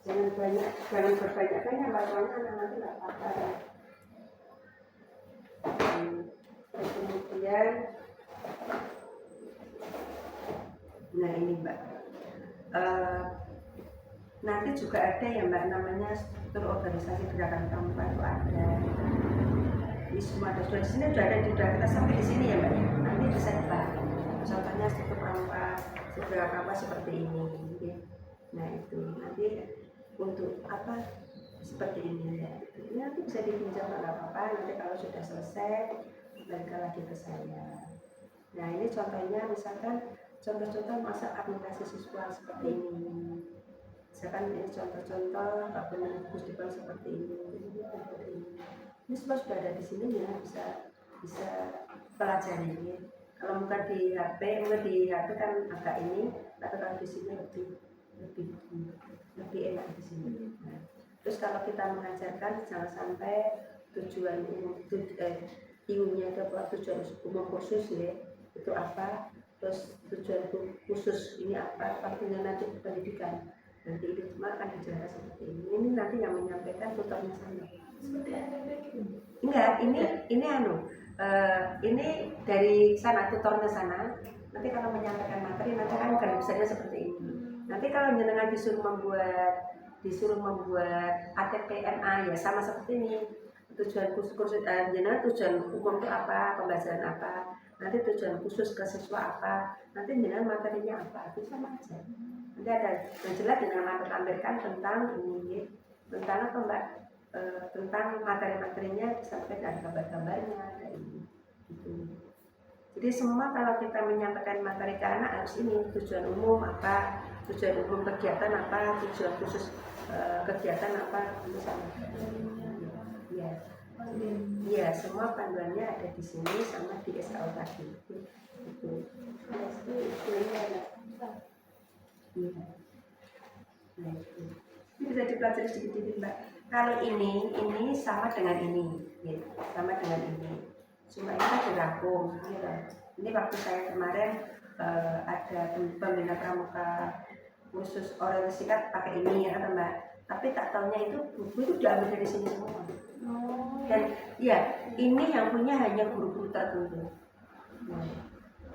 Jangan berbanyak-banyak bacanya nanti nggak apa-apa. Terus kemudian, nah ini Mbak, nanti juga ada ya Mbak namanya struktur organisasi gerakan pramuka itu ada. Ini semua ada sudah di sini, sudah ada, sudah kita sampai di sini ya Mbak. Nanti bisa dibahas. Contohnya struktur pramuka, gerakan pramuka seperti ini. Ya. Nah itu nanti untuk apa seperti ini ya. Ini nanti bisa dipinjam nggak apa-apa. Nanti kalau sudah selesai balik lagi ke saya. Nah ini contohnya misalkan contoh-contoh masa aplikasi siswa seperti ini. Misalkan ini contoh-contoh bagaimana kehidupan seperti ini. Ini semua sudah ada di sini ya, bisa pelajari ya. Kalau bukan di HP, mungkin di HP kan agak ini, tapi kalau di sini lebih enak di sini. Nah, terus kalau kita mengajarkan jangan sampai tujuan IU-nya itu apa, tujuan umum khusus ya, itu apa, terus tujuan khusus ini apa, waktunya nanti pendidikan. Nanti itu cuma akan dijelaskan seperti ini. Ini nanti yang menyampaikan tutornya saya. Seperti NTP gitu? Enggak, ini dari sana, tutornya sana. Nanti kalau menyampaikan materi nanti kan misalnya seperti ini. Nanti kalau jenengan disuruh membuat ATPNA ya sama seperti ini. Tujuan khusus jenengan tujuan umum itu apa, pembelajaran apa. Nanti tujuan khusus ke siswa apa. Nanti jenengan materinya apa, itu sama aja. Nanti ada yang jelas dengan tampilkan tentang ini, tentang apa Mbak, tentang materi-materinya sampai ada gambar-gambarnya kayak ini. Gitu. Jadi semua kalau kita menyampaikan materi ke anak harus ini tujuan umum apa, tujuan umum kegiatan apa, tujuan khusus kegiatan apa, itu sama. Ya, ya semua panduannya ada di sini sama di SAO tadi. Itu. Iya. Nah, itu. Ini bisa dipelajari sedikit-sedikit Mbak. Kalau ini sama dengan ini, ya, sama dengan ini. Cuma ini kan dirangkum. Ya. Ini waktu saya kemarin ada pembina pramuka khusus orientasi singkat pakai ini ya kan Mbak. Tapi tak taunya itu buku itu diambil dari sini semua. Dan ya ini yang punya hanya guru-guru tertentu. Nah,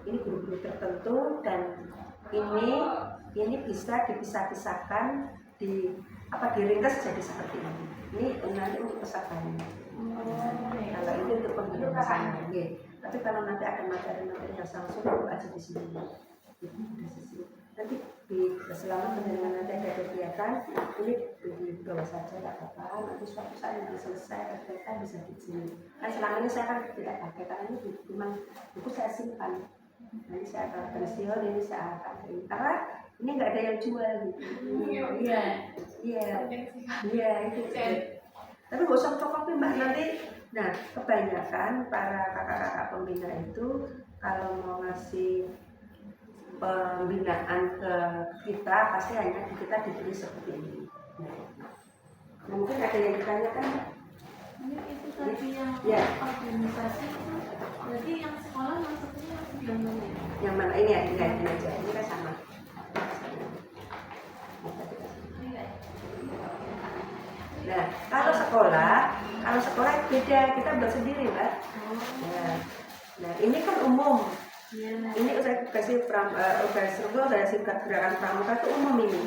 ini guru-guru tertentu dan ini bisa dipisah-pisahkan diringkas jadi seperti ini. Ini nanti untuk pesertanya. Kalau itu untuk pembina peserta. Tapi kalau nanti ada materi-materi yang langsung itu aja di sini. Nanti selama penerimaan nanti ada kegiatan ini di bawah saja tidak apa-apa. Nanti suatu saat nanti selesai kegiatan bisa di sini. Kan selama ini saya kan tidak pakai karena ini buku saya simpan. Nanti saya akan pensiun, ini saya akan karena ini nggak ada yang jual gitu. Iya itu. Tapi nggak usah cokokin Mbak nanti. Nah kebanyakan para kakak-kakak pembina itu kalau mau ngasih pembinaan ke kita pasti hanya kita diberi seperti ini. Nah, mungkin ada yang ditanyakan? Ini itu tadi yang organisasi itu, berarti yang sekolah maksudnya yang mana? Yang mana ini ya, ini aja, ini kan sama. Nah, kalau sekolah beda, kita buat sendiri Mbak. Nah, ini kan umum. Ini organisasi gerakan pramuka itu umum ini.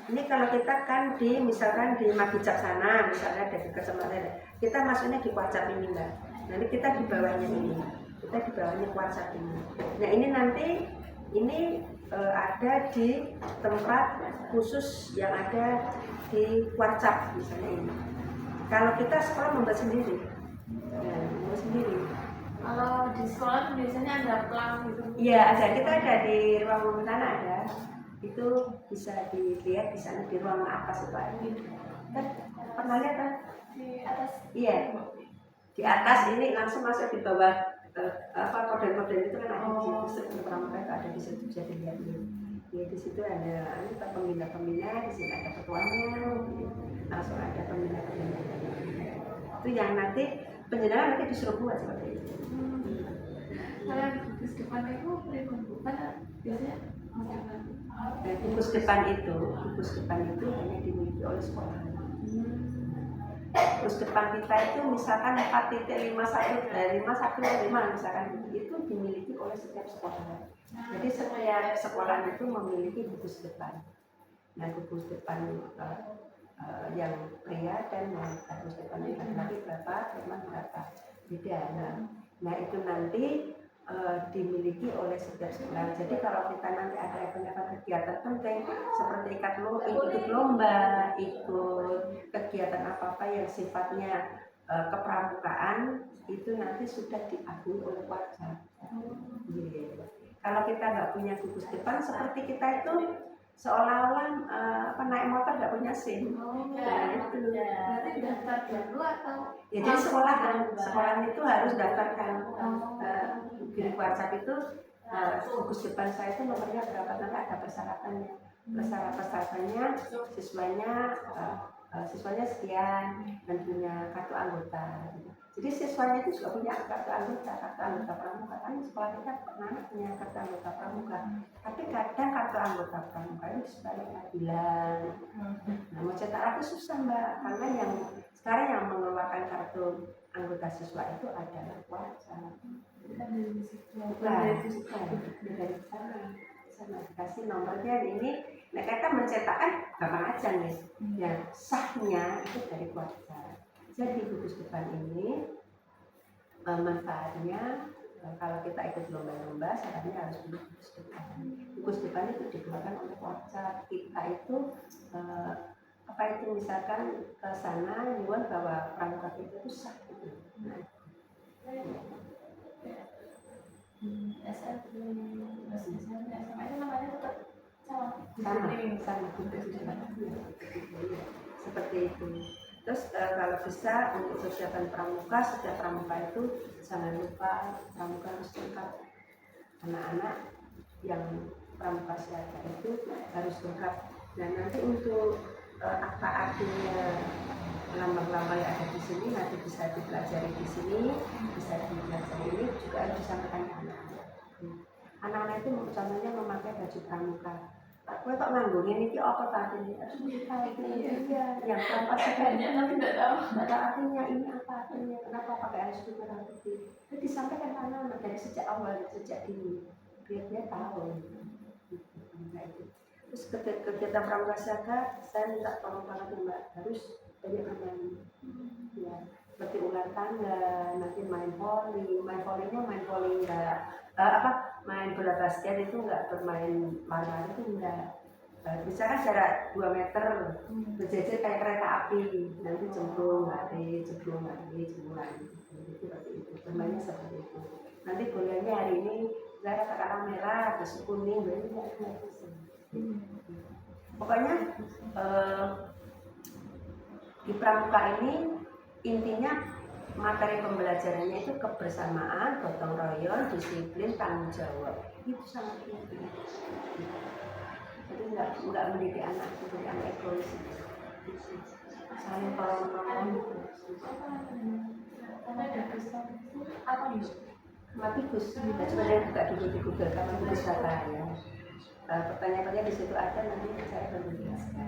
Ini kalau kita kan misalkan di Magijaksana, misalnya dari kecamatan, kita masuknya di WhatsApp ini Mbak. Nanti kita di bawahnya ini, kita di bawahnya WhatsApp ini. Nah ini nanti ada di tempat khusus yang ada di WhatsApp misalnya ini. Kalau kita sekolah membuat sendiri, membuat sendiri. Kalau di sekolah biasanya ada pelang gitu. Iya ada, kita ada di ruang umum sana ada. Itu bisa dilihat di sana di ruang atas itu Pak. Kan pernah lihat kan? di atas. Iya. Di atas ini langsung masuk di bawah korden-korden itu kan ada di situ, struktur pramuka itu ada di situ, bisa dilihat nih. Ya, di situ ada pembina-pembina, di sini ada ketuanya, langsung ada pembina-pembina. Itu yang nanti penjenengan nanti disuruh buat seperti itu. Kalau gugus depan itu bukan biasanya masyarakat. Gugus depan itu hanya dimiliki oleh sekolah. Gugus depan kita itu misalkan 4.515 misalkan itu dimiliki oleh setiap sekolah. Jadi setiap sekolah itu memiliki gugus depan. Nah, gugus depan yang pria dan yang gugus depan laki-laki berapa, perempuan berapa, beda. Nah itu nanti dimiliki oleh setiap sekolah. Jadi kalau kita nanti ada event-event kegiatan penting seperti ikut lomba, ikut kegiatan apa-apa yang sifatnya kepramukaan, itu nanti sudah diakui oleh warga. Kalau kita nggak punya gugus depan, seperti kita itu seolah-olah naik motor nggak punya SIM. Berarti daftar dulu atau? Ya, jadi sekolah itu harus daftarkan. Di WhatsApp itu gugus depan saya itu nomornya berapa, nanti ada persyaratannya. Persyaratannya siswanya sekian dan punya kartu anggota. Jadi siswanya itu juga punya kartu anggota pramuka. Kan sekolah kita pernah punya kartu anggota pramuka. Tapi kadang kartu anggota pramuka itu sebaliknya bilang. Nah, mau cetak lagi susah Mbak, karena yang sekarang yang mengeluarkan kartu anggota siswa itu adalah WhatsApp. Dari sana dikasih nomornya ini. Nah, kita mencetakkan gampang aja nih. Ya, sahnya itu dari WhatsApp. Jadi gugus depan ini manfaatnya kalau kita ikut lomba-lomba, syaratnya harus punya gugus depan. Gugus depan itu dikeluarkan oleh WhatsApp. Kita itu misalkan ke sana nyuwun bahwa pramuka itu sah gitu. Nah, SMP SMA itu namanya tetap sama seperti itu. Terus kalau bisa untuk persiapan pramuka, setiap pramuka itu jangan lupa pramuka harus lengkap. Anak-anak yang pramuka siaga itu harus lengkap. Nah, nanti untuk akta artinya lambang-lambang yang ada di sini nanti bisa dipelajari di sini, bisa dipelajari ini juga harus disampaikan ke anak-anak. Anak-anak itu contohnya memakai baju pramuka. Aku tak nganggo ini apa tadi? Iya, yang apa sebenarnya tapi tidak tahu. Tidak tahu artinya ini apa artinya. Kenapa pakai harus merah putih? Itu disampaikan ke anak-anak dari sejak awal, sejak dini, biar dia tahu. Terus kegiatan pramuka siaga, saya minta tolong banget Mbak, harus banyak bermain. Ya, seperti ular tangga, nanti main volley-nya main volley enggak main bola basket itu enggak bermain lari-lari itu enggak. Misalkan jarak 2 meter berjejer kayak kereta api, nanti cemplung lari. Seperti itu, bermainnya seperti itu. Nanti bolanya hari ini saya katakanlah merah, terus kuning, berarti enggak bisa. Pokoknya di pramuka ini intinya materi pembelajarannya itu kebersamaan, gotong royong, disiplin, tanggung jawab. Itu sangat penting. Jadi nggak mendidik anak seperti anak egois. Saling tolong-tolong. Karena ada pesan apa nih? Matikus. Kita sebenarnya buka dulu di Google karena Matikus kata ya. Pertanyaannya di situ ada, nanti saya akan menjelaskan.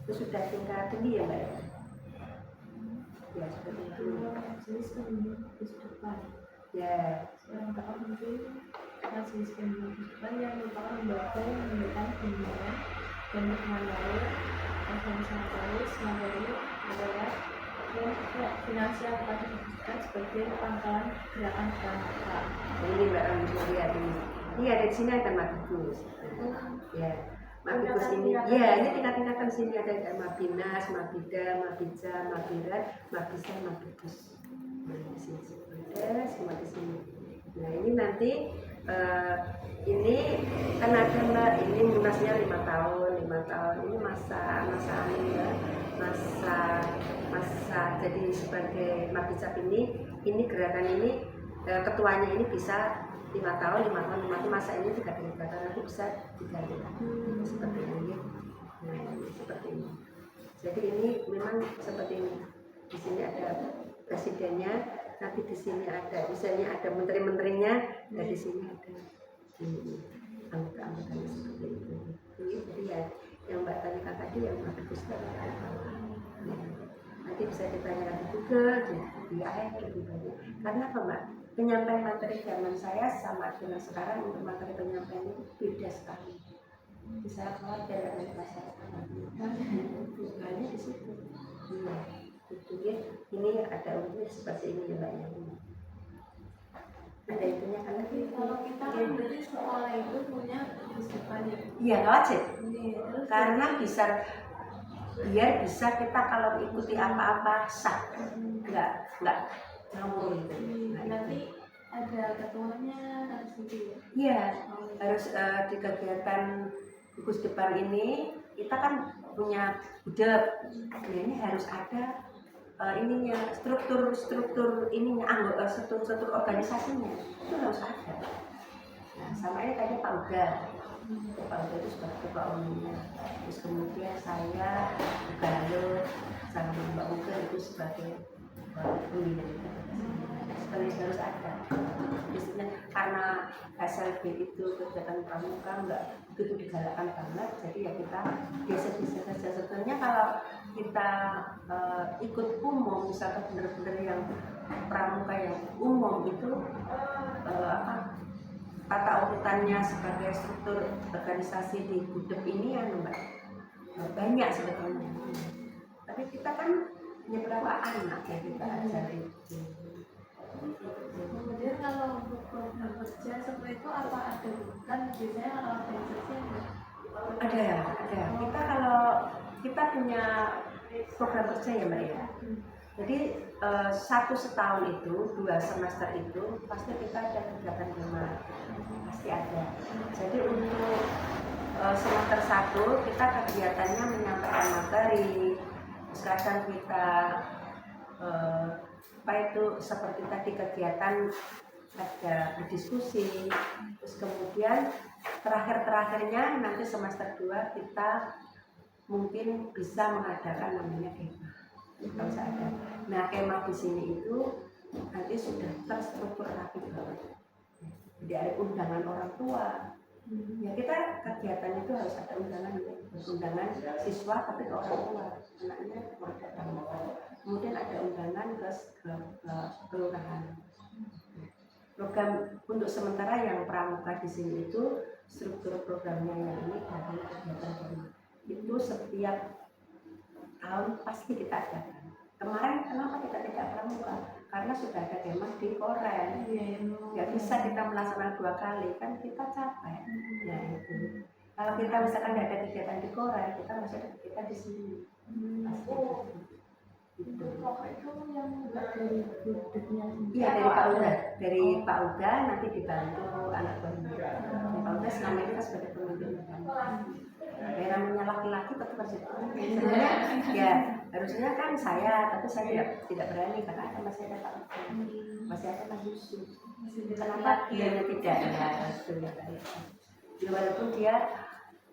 Itu sudah tingkat tinggi ya Mbak? Ya seperti itu. Jenis gugus depan. Ya. Yang tak mungkin jenis gugus depan yang merupakan lembaga yang memberikan bimbingan dan pengawalan organisatoris materi adalah finansial kepada gugus depan sebagai pangkalan gerakan pramuka. Ini Mbak Ramzi lihat ini. Ini ada di sini ada Matikus. Ya. Matikus ini, ya ini tingkat-tingkatan sini ada Mabinas, Mabida, Mabija, Mabiran, Mabisa, Mabikus. Nah, di sini ada semua di sini. Nah ini nanti ini kan ada Mbak, ini munasnya 5 tahun, ini masa ini ya, masa jadi sebagai Mabicap ini gerakan ini ketuanya ini bisa 5 tahun, nanti masa ini 3 tahun, nanti bisa diganti lagi seperti ini. Nah, seperti ini. Jadi ini memang seperti ini. Di sini ada presidennya, nanti di sini ada misalnya ada menteri-menterinya, dan di sini ada anggota-anggotanya seperti itu. Jadi ya yang Mbak tanyakan tadi yang Mbak Gusta nanti bisa ditanyakan di Google, di AIK lebih banyak. Karena apa Mbak? Penyampaian materi zaman saya sama dengan sekarang untuk materi penyampaian itu beda sekali. Bisa khawatir dengan masyarakat. Bukannya di situ. Iya, itu ya. Ini ada unsur seperti ini ya Mbak ya. Ada itunya kan lagi. Kalau kita kan dari sekolah itu punya kehidupan ya. Iya, wajib. Terus Karena biar bisa kita kalau ikuti apa-apa sah, nggak ngawur gitu. nanti ada ketuanya harus gitu ya. Iya, harus di kegiatan gugus depan ini kita kan punya budget, ini harus ada ininya struktur ininya anggota struktur organisasinya itu harus ada. Nah, sama ini tadi Pak Uda itu sebagai ketua umumnya, terus kemudian saya Galo sama Mbak Uga itu sebagai pembina. Sebenarnya harus ada. Biasanya karena SLB itu kegiatan pramuka nggak begitu digalakkan banget, jadi ya kita biasa-biasa saja. Sebenarnya kalau kita ikut umum, misalkan benar-benar yang pramuka yang umum itu tata urutannya sebagai struktur organisasi di Budep ini ya Mbak banyak sebetulnya. Tapi kita kan punya berapa anak ya kita ajari. Kemudian kalau untuk program kerja seperti itu apa ada kan biasanya kalau organisasi Ada. Kita kalau kita punya program kerja ya Mbak ya. Jadi 1 setahun itu 2 semester itu pasti kita ada kegiatan rumah, pasti ada. Jadi untuk semester 1 kita kegiatannya menyampaikan materi, sekarang kita apa itu seperti tadi kegiatan ada berdiskusi, terus kemudian terakhirnya nanti semester 2 kita mungkin bisa mengadakan namanya kemah. Kalau saya ada. Nah kemah di sini itu nanti sudah terstruktur rapi banget. Jadi ada undangan orang tua. Ya kita kegiatan itu harus ada undangan siswa tapi ke orang tua, anaknya mau datang. Kemudian ada undangan ke kelurahan. Program untuk sementara yang pramuka di sini itu struktur programnya yang ini dari kegiatan kemah. Itu setiap tahun pasti kita adakan. Kemarin kenapa kita tidak pramuka? Karena sudah ada kemah di Koren. Nggak bisa kita melaksanakan 2 kali, kan kita capek. Ya itu. Kalau kita misalkan nggak ada kegiatan di Koren, kita masih ada kegiatan di sini. Pasti. Itu pokoknya itu yang dari budgetnya. Iya dari Pak Uda nanti dibantu anak buahnya. Pak Uda selama ini kita sebagai pemimpin. Ya namanya laki-laki tetap harus sebenarnya ya harusnya kan saya, tapi saya tidak berani karena ada masih ada Pak Uda, masih ada Pak Yusuf. Kenapa dia tidak ya walaupun dia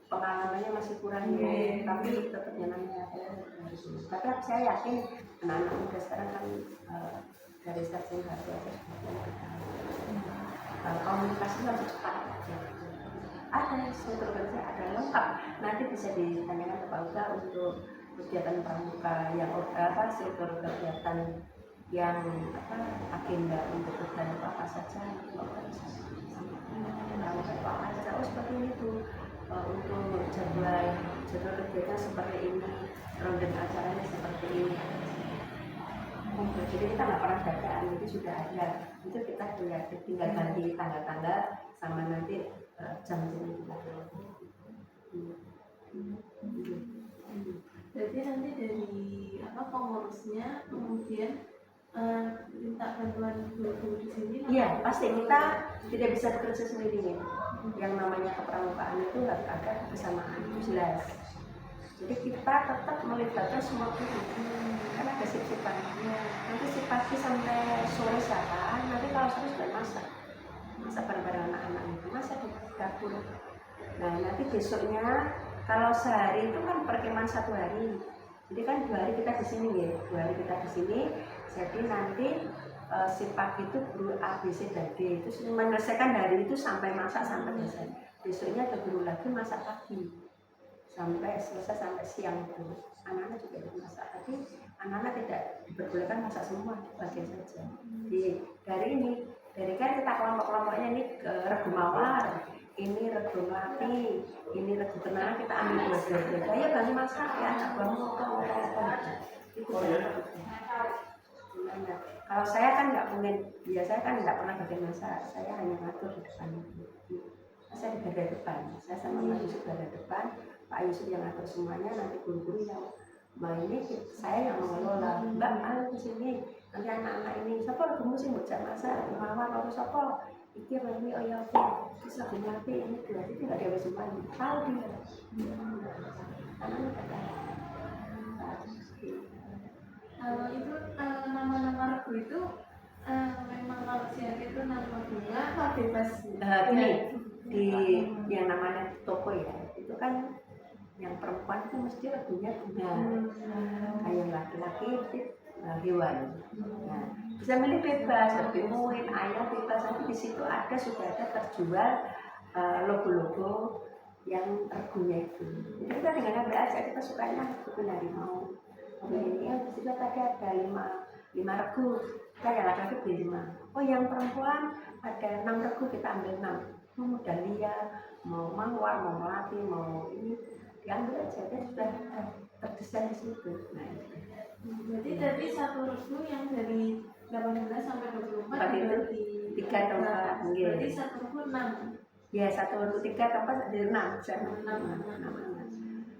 pengalamannya masih kurang ya, tapi tetap namanya tapi saya yakin anak-anak muda sekarang kan dari stasiun harus komunikasinya lebih cepat. Ada struktur kerja, ada lengkap. Nanti bisa ditanyakan ke Pak Uga untuk kegiatan pramuka yang struktur kegiatan yang agenda untuk kegiatan apa saja, apa saja. Oh seperti itu. Untuk jadwal kegiatan seperti ini, ronde acaranya seperti ini. Jadi kita nggak pernah dadaan, itu sudah ada. Itu kita tinggal ganti tanggal-tanggal sama nanti jam-jam kita. Jadi nanti dari pengurusnya kemudian minta bantuan guru di sini. Iya pasti kita tidak bisa bekerja sendiri. Yang namanya kepramukaan itu harus ada kebersamaan, itu jelas. Jadi kita tetap melibatkan semua guru karena ada sip-sipannya. Nanti si pagi sampai sore siapa, nanti kalau sore sudah masak bareng-bareng anak-anak itu, masak di dapur. Nah nanti besoknya kalau sehari itu kan perkemahan 1 hari, jadi kan 2 hari kita di sini ya, 2 hari kita di sini. Jadi nanti si pagi itu guru A, B, C, dan D itu menyelesaikan hari itu sampai masak sampai selesai. Besoknya ada guru lagi masak pagi sampai selesai sampai siang itu. Anak-anak juga ikut masak, tapi anak-anak tidak diperbolehkan masak semua, bagian saja. Jadi dari ini, dari kan kita kelompok-kelompoknya ini regu mawar, ini regu melati, ini regu kenal, kita ambil dua-dua. Ayo bagi masak ya, anak buah motong. Itu gimana? Kalau saya kan nggak mungkin, ya saya kan nggak pernah bagian masak, saya hanya ngatur di depan. Saya di garda depan, saya sama Pak Yusuf garda depan, Pak Yusuf yang ngatur semuanya, nanti guru-guru yang ini saya yang mengelola. Mbak ayo di sini, nanti anak-anak ini, siapa kamu sih bocah masak, mawar atau siapa? Iki apa ini? Oh ya oke, terus lagi nanti ini berarti tidak ada semuanya, tahu dia. Anak-anak ada. Kalau itu nama-nama regu itu memang kalau siang itu nama bunga atau bebas? Gini, di yang namanya toko ya, itu kan yang perempuan itu mesti regunya bunga, kayak laki-laki itu hewan. Nah, bisa milih bebas, berpimuin, ayam bebas. Nanti di situ sudah ada terjual logo-logo yang regunya itu. Jadi kita dengan ngambil aja, kita sukanya bukan harimau. Ini di situ tadi ada 5 regu, kita yang laki-laki beli 5. Oh yang perempuan ada 6 regu, kita ambil 6. Mau dahlia, mau mawar, mau melati, mau ini diambil aja, dia sudah terdesain di situ. Nah, berarti dari satu regu yang dari 18 sampai 24 itu 3 tempat. Berarti satu regu 6. Ya, 1 regu 3 tempat dari 6.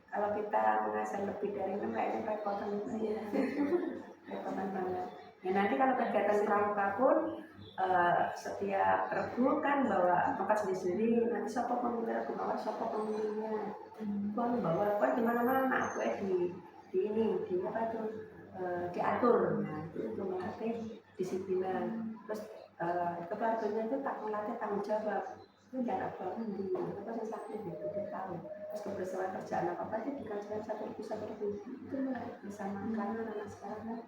Kalau kita mengasah lebih dari 6 kayaknya repotan itu. Repotan banget. Ya nanti kalau kegiatan pramuka pun setiap regu kan bawa tongkat sendiri-sendiri. Nanti siapa pemilik regu mawar, siapa pemilihnya. Kan bawa kan di mana-mana aku di ini di apa tuh diatur. Nah itu untuk melatih disiplinan. Terus keluarganya itu tak melatih tanggung jawab. Itu jangan apa di apa yang sakit gitu dia tahu. Terus kebersamaan kerjaan apa itu dikajian satu itu melatih bersama karena anak sekarang kan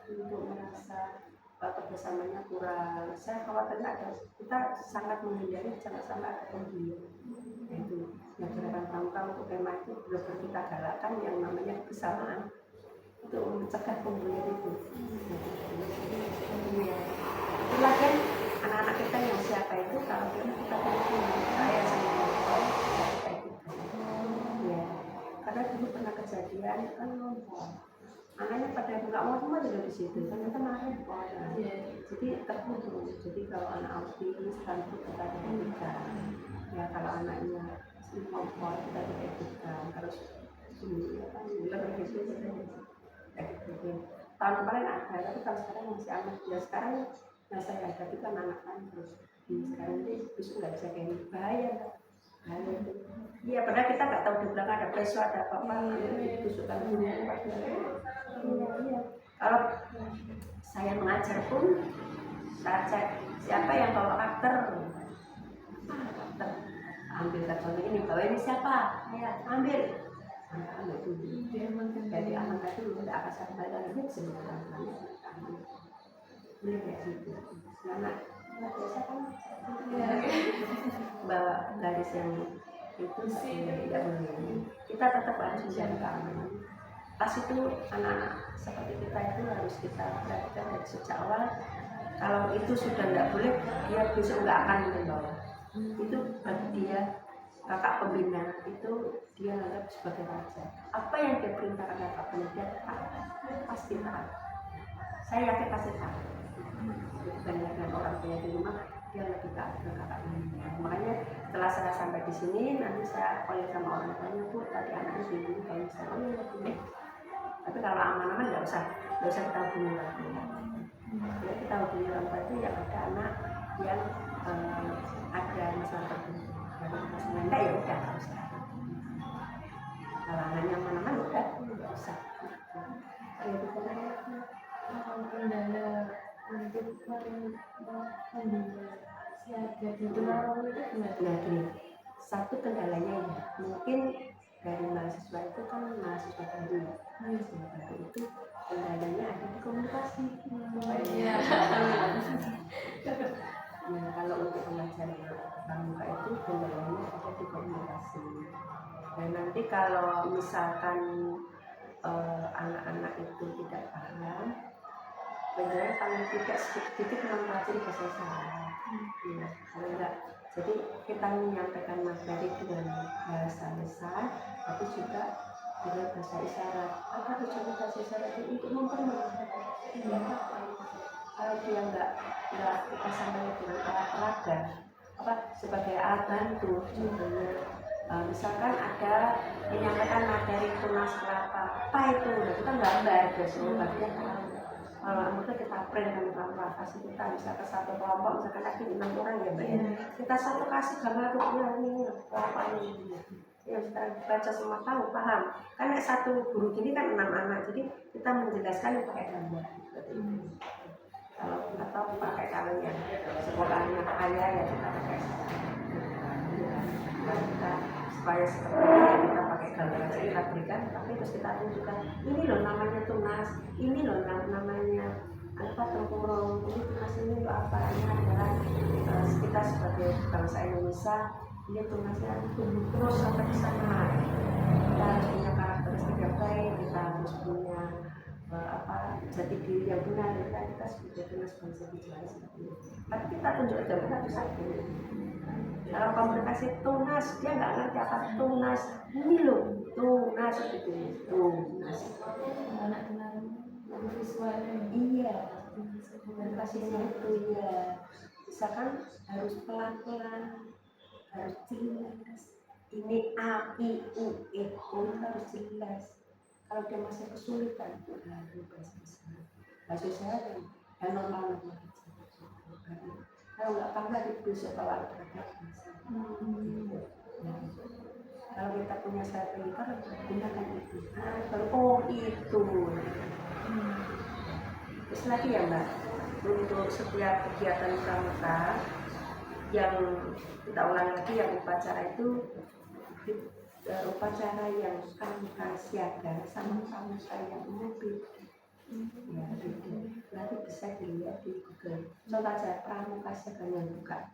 untuk merasa kebersamanya kurang. Saya khawatir ada kita sangat menghindari jangan sampai ada pembeli. Itu yang gerakan pramuka untuk tema itu benar-benar kita galakkan yang namanya kebersamaan untuk mencegah pembeli itu. Itulah kan anak-anak kita yang siapa itu kalau kita punya saya sama kita itu. Ya, karena dulu pernah kejadian kan ngompol. Anaknya pada nggak mau semua juga di situ, ternyata marah orang. Jadi terputus. Jadi kalau anak autis kan kita tidak. Ya kalau anaknya ngompol kita tidak harus lebih gitu. Tahun kemarin ada, tapi kalau sekarang masih aman. Ya sekarang saya ada, tapi kan anak kan terus sekarang ini besok nggak bisa kayak bahaya itu. Iya, padahal kita nggak tahu di belakang ada peso ada apa-apa. Tusukan dunia. Iya. Kalau saya mengajar pun saya cek siapa yang bawa karakter. Ambil contoh ini, bawa ini siapa? Ya, ambil dulu. Jadi aman tadi udah akan saya ini sebenarnya. Boleh kayak gitu. Karena biasa kan bawa garis yang itu tidak boleh. Kita tetap harus menjaga keamanan. Pas itu anak-anak seperti kita itu harus kita perhatikan dari sejak awal. Kalau itu sudah tidak boleh, dia besok nggak akan membawa. Itu bagi dia kakak pembina itu dia anggap sebagai raja. Apa yang dia perintahkan kakak pembina dia pasti taat. Saya yakin pasti taat. Dibandingkan orang tua di rumah dia lebih taat ke kakak pembina. Makanya setelah saya sampai di sini nanti saya call sama orang tuanya, Bu tadi anaknya begini kayak misalnya tapi kalau aman-aman nggak usah kita hubungi lagi. Ya, kita hubungi orang tua itu yang ada anak yang ada masalah tertentu. Kalau masalah enggak ya udah nggak usah. halangan yang mana-mana udah nggak usah. Gitu. Kalau kendala untuk membina siaga di Tunarungu itu gimana? Nah gini, satu kendalanya ya mungkin dari mahasiswa itu kan mahasiswa baru ya. Mahasiswa baru itu kendalanya ada di komunikasi. Iya. Nah, kalau untuk pembelajaran pramuka itu kendalanya ada di komunikasi. Dan nanti kalau misalkan anak-anak itu tidak paham, benar paling tidak sedikit mempelajari bahasa isyarat. Ya, kalau enggak, jadi kita menyampaikan materi dengan bahasa lisan, tapi juga dengan bahasa isyarat. Apa tujuan bahasa isyarat itu untuk mempermudah? Ya, kalau dia enggak kita sampaikan dengan alat peraga, apa sebagai alat bantu, contohnya misalkan ada menyampaikan materi tunas kelapa, apa itu? Nah, kita gambar biasanya bagian kalau mungkin kita print kan kelapa, kasih kita misalkan satu kelompok misalkan tadi 6 orang ya mbak ya, kita satu kasih gambar ini kelapa ini. Ya kita baca semua tahu paham. Kan satu guru ini kan 6 anak, jadi kita menjelaskan pakai gambar. Kalau atau pakai kalau yang sekolahnya kaya ya kita pakai kita supaya seperti ini kita pakai gambar aja kita berikan, tapi terus kita tunjukkan ini loh namanya tunas, ini loh namanya apa tempurung, ini tunas ini untuk apa, ini adalah kita sebagai bangsa Indonesia ini tunasnya tumbuh terus sampai ke sana. Kita harus punya karakteristik yang baik, kita harus punya jati diri yang benar, kita sebagai tunas bangsa dijual seperti itu. Tapi kita tunjukkan gambar satu. Kalau komunikasi tunas, dia nggak ngerti apa tunas. Ini loh, tunas itu, tunas. Anak Tunarungu visualnya. Iya, komunikasinya itu ya. Misalkan harus pelan-pelan, harus jelas. Ini A, I, U, E, O harus jelas. Kalau dia masih kesulitan, baru bahasa isyarat dan normal. Kalau nggak paham itu setelah beradaptasi. Kalau kita punya strategi gunakan itu. Oh itu. Terus lagi ya mbak, untuk setiap kegiatan pramuka yang kita ulang lagi yang upacara itu upacara yang pramuka siaga sama pramuka yang umum ya gitu. Nanti bisa dilihat di Google. Contoh aja pramuka siaga yang buka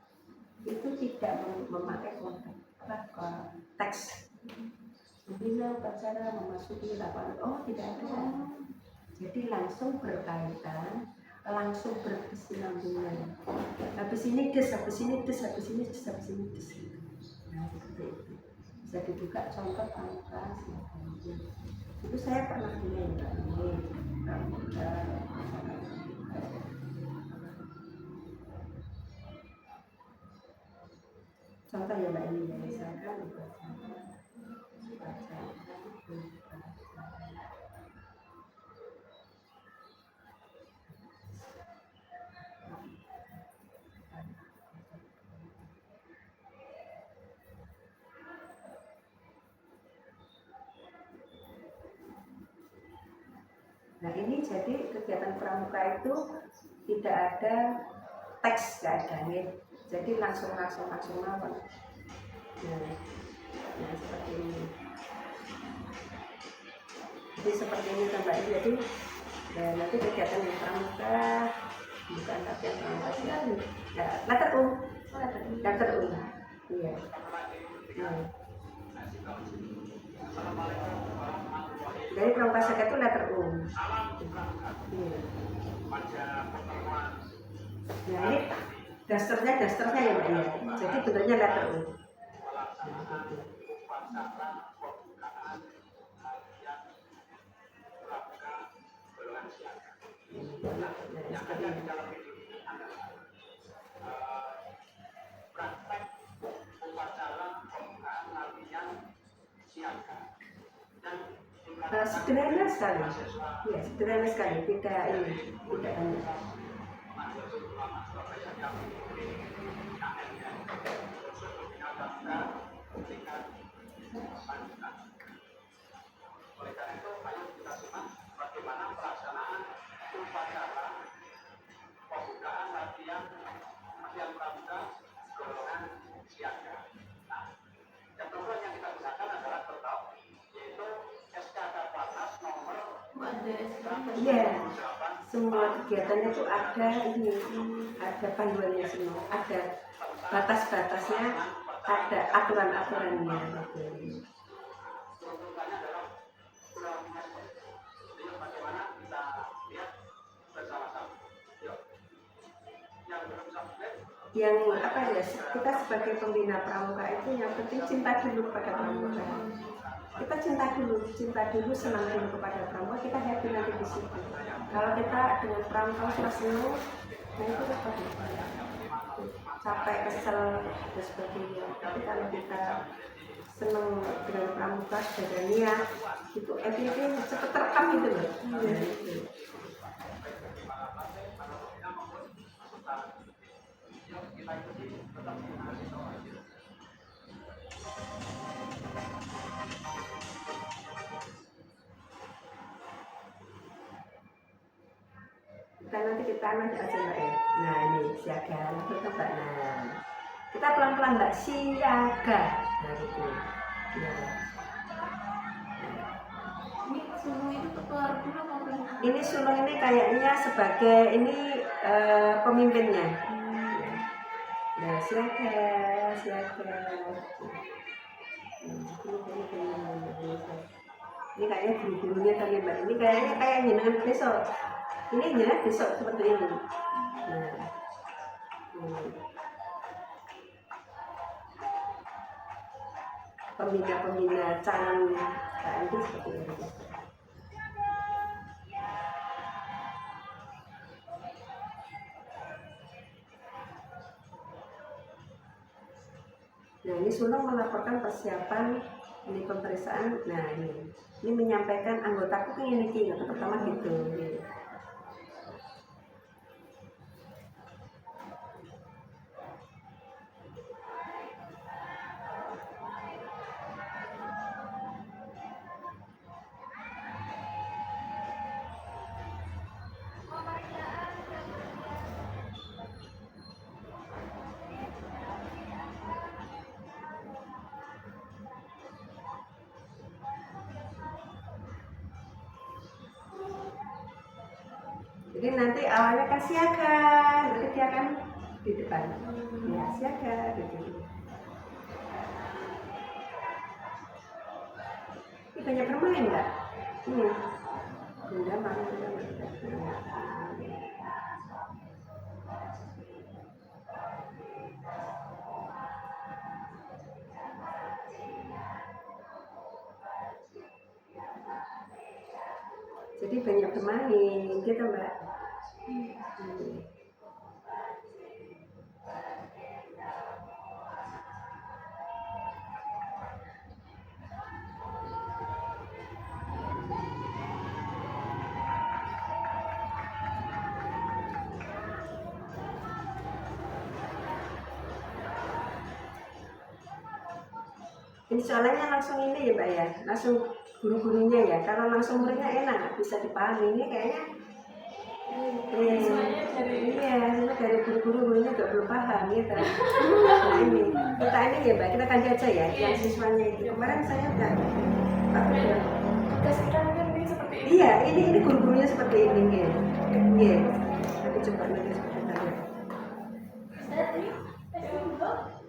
itu tidak memakai konteks teks. Membina upacara memasuki lapangan. Oh tidak ada. Jadi langsung berkaitan, langsung berkesinambungan. Habis ini des, habis ini des, habis ini des, habis ini des. Nah seperti itu. Bisa dibuka contoh pramuka siaga. Itu saya pernah punya ini. Contoh ya mbak ini ya, misalkan nah ini jadi kegiatan pramuka itu tidak ada teks, nggak ada ya. Jadi langsung apa? Nah seperti ini. Jadi seperti ini kan mbak. Jadi nanti kegiatan yang pramuka bukan latihan pramuka sekali. Ya, letter U. Iya. Jadi pramuka siaga itu letter U. Iya. Nah ini dasternya ya mbak ya. Jadi bentuknya letter U. Sederhana sekali, ya sederhana sekali, tidak banyak. ada SK. Iya, semua kegiatannya itu ada ini, ada panduannya semua, ada batas-batasnya, ada aturan-aturannya. Gitu. Yang apa ya, kita sebagai pembina pramuka itu yang penting cinta dulu pada pramuka. Kita cinta dulu, senang dulu kepada pramuka, kita happy nanti di situ. Kalau kita dengan pramuka sudah senang, nah itu apa? Capek, kesel dan sebagainya. Tapi kalau kita senang dengan pramuka, sudah niat, itu happy-nya cepat terekam gitu loh. Kita nanti aja Mbak ya. Nah ini siaga, itu Mbak. Nah kita pelan-pelan Mbak, siaga. Nah gitu. Ya. Ini suluh itu keluar dulu apa? Ini sulung ini kayaknya sebagai ini pemimpinnya. Nah siaga. Ini kayaknya guru-gurunya kali Mbak. Ini kayaknya kayak jenengan besok. Ini jenengan besok seperti ini. Nah, pembina calon KMD seperti ini. Nah ini sulung melaporkan persiapan ini pemeriksaan. Nah ini menyampaikan anggotaku pengen ini pertama gitu. Jadi nanti awalnya kan siaga, nanti dia kan di depan. Ya siaga gitu. Ini banyak bermain nggak? Ini bunda mana? Jadi banyak bermain gitu Mbak. Ini soalnya langsung ini ya Mbak ya, langsung guru-gurunya ya. Kalau langsung muridnya enak, bisa dipahami. Ini kayaknya dari guru-gurunya juga belum paham gitu. Nah ini ya Mbak, kita ganti aja ya yang siswanya itu. Kemarin saya udah tugas kita kan ini seperti ini. Iya, ini guru-gurunya seperti ini gitu. Iya. Tapi coba nanti seperti tadi.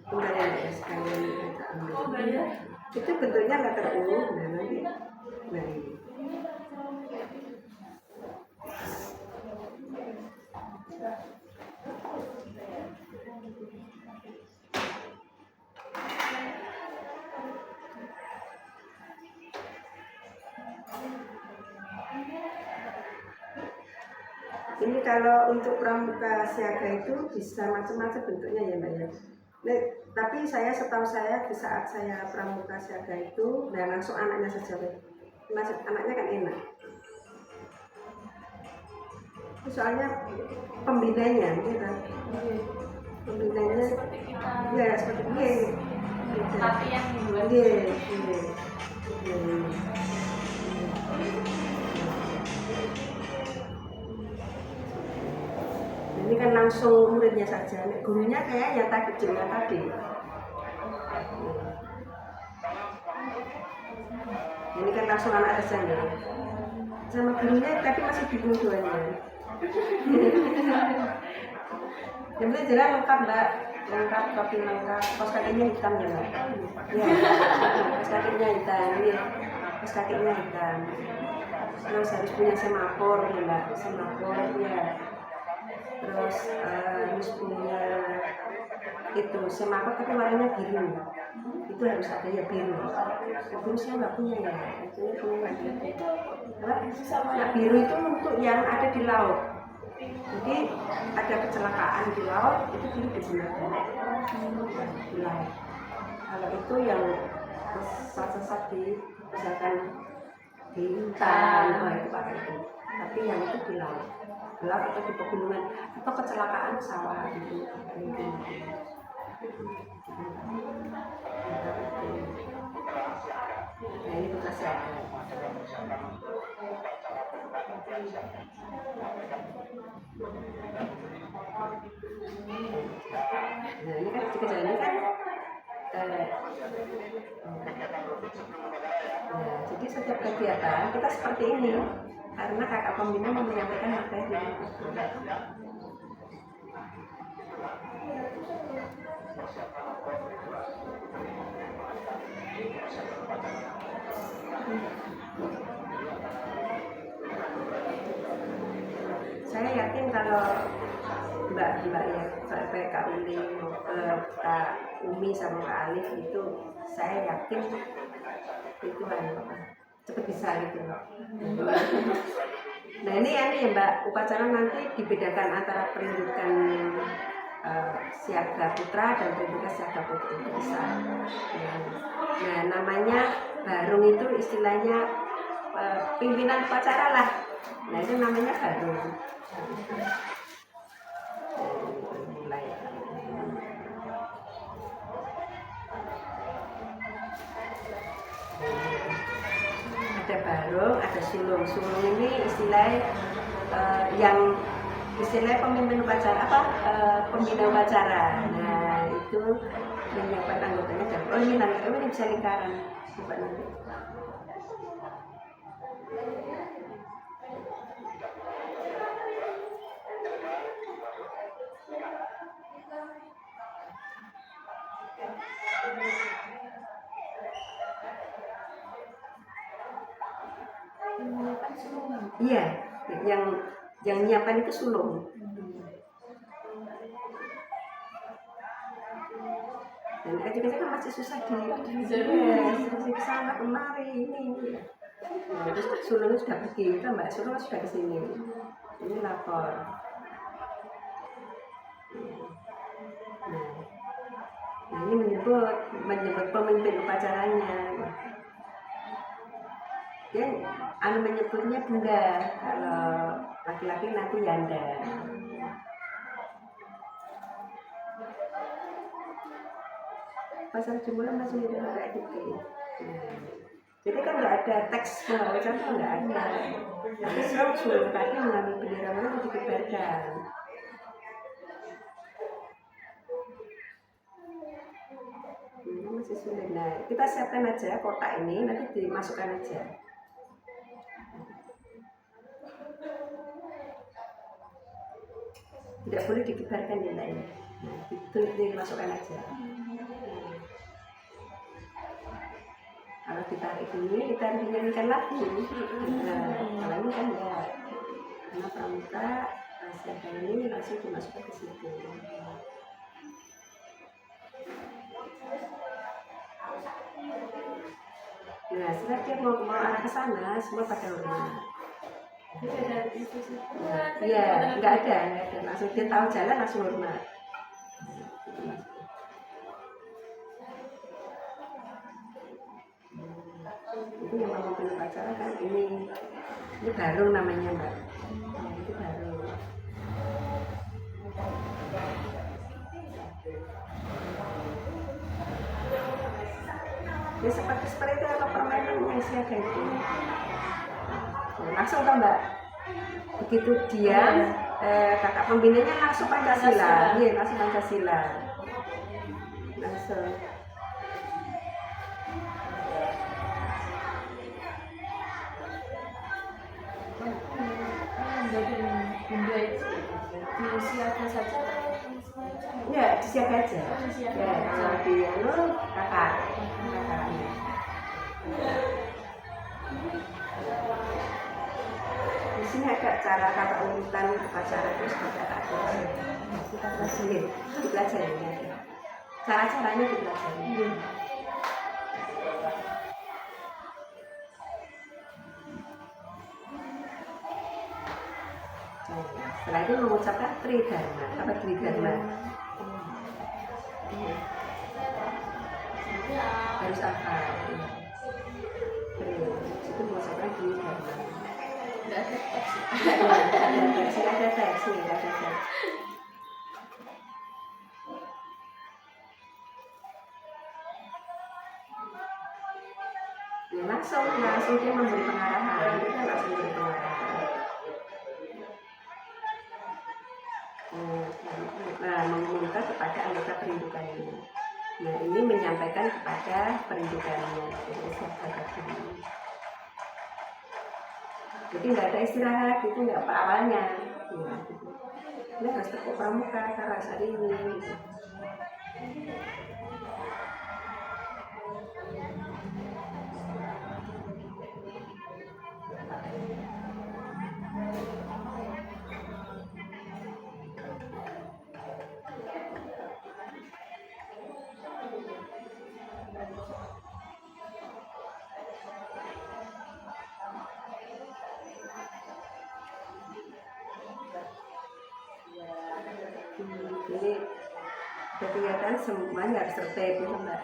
Bentar ya Mbak, sekalian kita ambil. Itu bentuknya letter U. Nah nanti, nah ini. Ini kalau untuk pramuka siaga itu bisa macam-macam bentuknya ya Mbak ya. Nah, tapi setahu saya di saat saya pramuka siaga itu, dan langsung anaknya saja, anaknya kan enak. Soalnya pembinanya, gitu. Pembinanya seperti kita. Ya seperti ini. Tapi yang membuat. Ini kan langsung muridnya saja, gurunya kayaknya tadi jumlah tadi. Ini kan langsung anak saja nih. sama birunya tapi masih bingung duanya. Yang penting jelas lengkap mbak, lengkap topi lengkap, kaos kakinya hitam ya mbak. Ya, kaos kakinya hitam, ya. Kaos kakinya hitam. Terus harus punya semafor ya mbak, semafor ya. Terus harus punya itu semafor tapi warnanya biru. Itu harus ada ya biru. Biru saya nggak punya ya, itu punya biru. Nah, biru itu untuk yang ada di laut. Jadi ada kecelakaan di laut itu biru digunakan di laut. Kalau itu yang sesat di misalkan di hutan, itu pakai itu. Tapi yang itu di laut atau di pegunungan atau kecelakaan pesawat gitu. Nah ini bekas ada. Nah ini kan kejadian ini kan nah, jadi setiap kegiatan kita seperti ini karena kakak pembina mau menyampaikan materi. Saya yakin kalau Mbak ya, sampai Kak Uli, Kak Umi sama Kak Alif itu, saya yakin itu cepat bisa gitu loh. Nah ini ya Mbak, upacara nanti dibedakan antara pendidikan siaga putra dan pendidikan siaga putri itu bisa. Nah namanya barung itu istilahnya pimpinan upacara lah. Nah itu namanya barung. Mulai. Ada barung, ada sulung. Sulung ini istilah yang istilah pemimpin upacara pembina upacara. Nah itu menyiapkan anggotanya dan ini bisa lingkaran coba nanti. Iya, yang nyiapkan itu sulung. Dan kecil-kecil kan masih susah di sana kemari ini. Nah, terus sulungnya sudah pergi, kan Mbak sulung sudah ke sini. Ini lapor. Nah ini menyebut pemimpin upacaranya. Dia menyebutnya bunda, kalau laki-laki nanti yanda. Pasal jumlah masih kayak gitu. Jadi kan nggak ada teks pengawasan tuh nggak ada. Tapi suruh kaki mengambil bendera mana itu dikibarkan. Ini masih sulit. Nah kita siapkan aja kotak ini, nanti dimasukkan aja. Tidak boleh dikibarkan di lain. Nah, itu dimasukkan aja. Kalau ditarik ini, kita dinyanyikan lagi. Nah, kalau ini kan ya, karena pramuka siaga ini langsung dimasukkan ke situ. Nah, setelah dia mau arah ke sana, semua pada hormat. Iya, nggak ada. Langsung dia tahu jalan langsung hormat. Itu yang mau pilih pacaran kan ini barung namanya Mbak. Itu barung. Ya seperti itu apa permainan yang siaga itu. Langsung kan Mbak, begitu dia kakak pembinanya langsung Pancasila, iya langsung Pancasila, langsung. jadi benda itu disiapkan saja Enggak, disiap aja. disiapkan Ya, kalau di kakak. Di sini ada cara kata urutan upacara itu seperti apa? Kita dipelajari ya. Cara-caranya dipelajari. Setelah itu mengucapkan tridharma. Apa tridharma? Harus apa? Itu mengucapkan tridharma. tidak ada teks. Tidak ada teks. Ya, langsung dia memberi pengarahan. Dia langsung memberi pengarahan. Nah, mengumumkan kepada anggota perindukan ini. Nah, ini menyampaikan kepada perindukannya. Jadi nggak ada istirahat, itu nggak awalnya. Ya, gitu. Ini harus tekuk pramuka karena saat ini. Gitu. Jadi kegiatan semuanya harus tertib ya Mbak.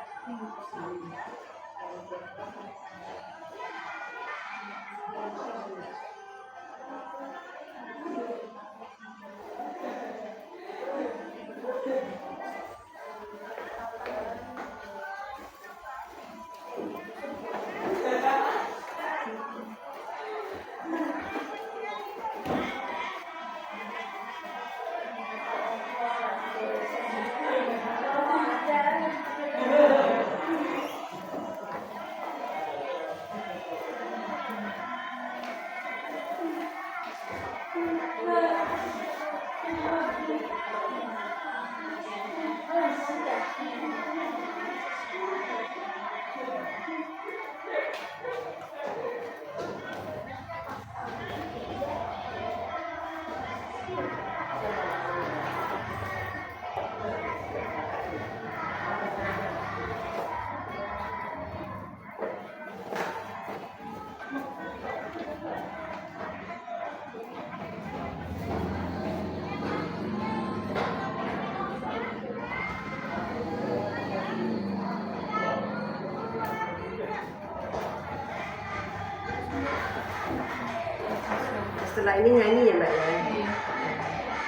Setelah ini nyanyi ya Mbak ya.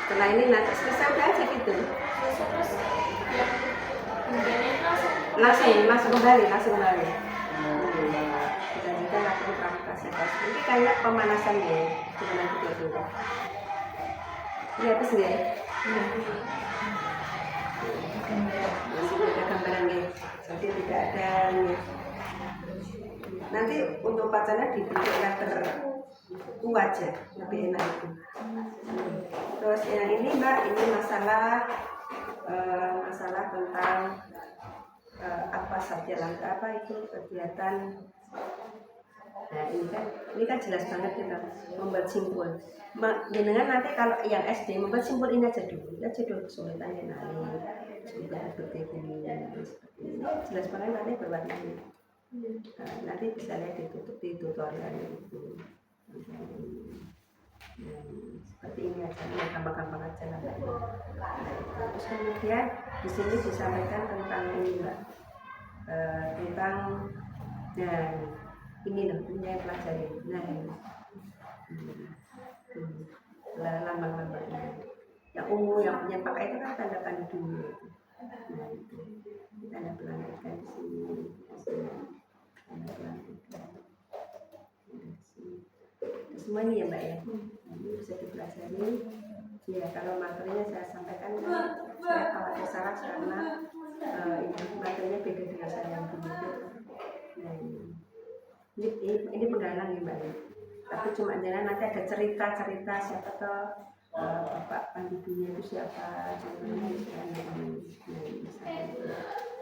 Setelah ini nanti selesai udah aja gitu. Terus yang kemudian itu Langsung kembali. Kita lakukan pramuka. Ini kayak pemanasan ya, dengan kita dulu. Ini apa sih ya? Nanti ada gambarannya. Jadi tidak ada. Nanti untuk pacarnya dibentuk letter U aja, lebih enak itu. Terus yang ini Mbak, ini masalah tentang apa saja langkah apa itu kegiatan. Nah ini kan jelas banget kita membuat simpul. Dengan nanti kalau yang SD membuat simpul ini aja dulu kesulitannya naik, kesulitan seperti ini, jelas banget nanti berwarna ini. Nanti bisa lihat ditutup di tutorial itu. Seperti ini aja, yang gampang-gampang aja lah. Terus kemudian di sini disampaikan tentang ini Mbak, tentang ini loh, ini yang pelajari. Lambang-lambangnya. Yang ungu yang punya pakai itu kan tanda pandu. Itu tanda pelantikan di sini. Tanda pelantikan. Semuanya ya Mbak ya. Ini bisa dipelajari. Ya kalau materinya saya sampaikan, saya khawatir salah karena ini materinya beda dengan saya yang dulu. Ini penggalang ya Mbak ya. tapi cuma jalan nanti ada cerita siapa tuh bapak pandidunya itu siapa,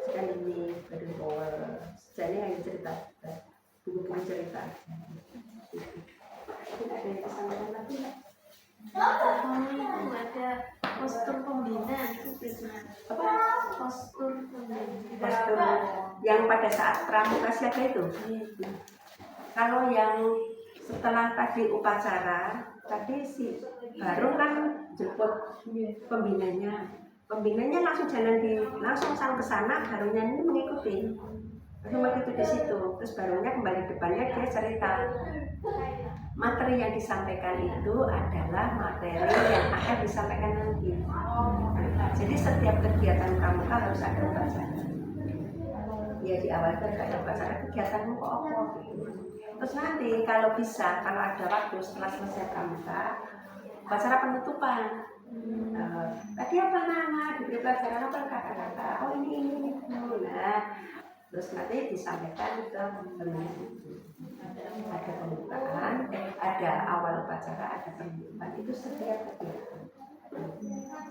sekarang ini Baden Powell, jadi yang cerita buku-buku cerita. Ada yang disampaikan lagi nggak? Itu ada postur pembina itu gimana? Apa? Postur pembina. Postur yang pada saat pramuka siaga itu. Kalau yang setelah tadi upacara, tadi si Barung kan jemput pembinanya langsung langsung sang ke sana, Barungnya ini mengikuti. Cuma itu di situ, terus Barungnya kembali depannya dia cerita. Materi yang disampaikan itu adalah materi yang akan disampaikan nanti. Jadi setiap kegiatan pramuka harus ada upacara. Ya di awal itu ada upacara kegiatanmu kok apa gitu. Terus nanti kalau bisa, kalau ada waktu setelah selesai pramuka, upacara penutupan. Tadi apa nama? Diberi pelajaran apa kata-kata? Oh ini. Nah, terus nanti disampaikan ke penutup. Ada pembukaan, ada awal upacara, ada penutupan. Itu setiap kegiatan.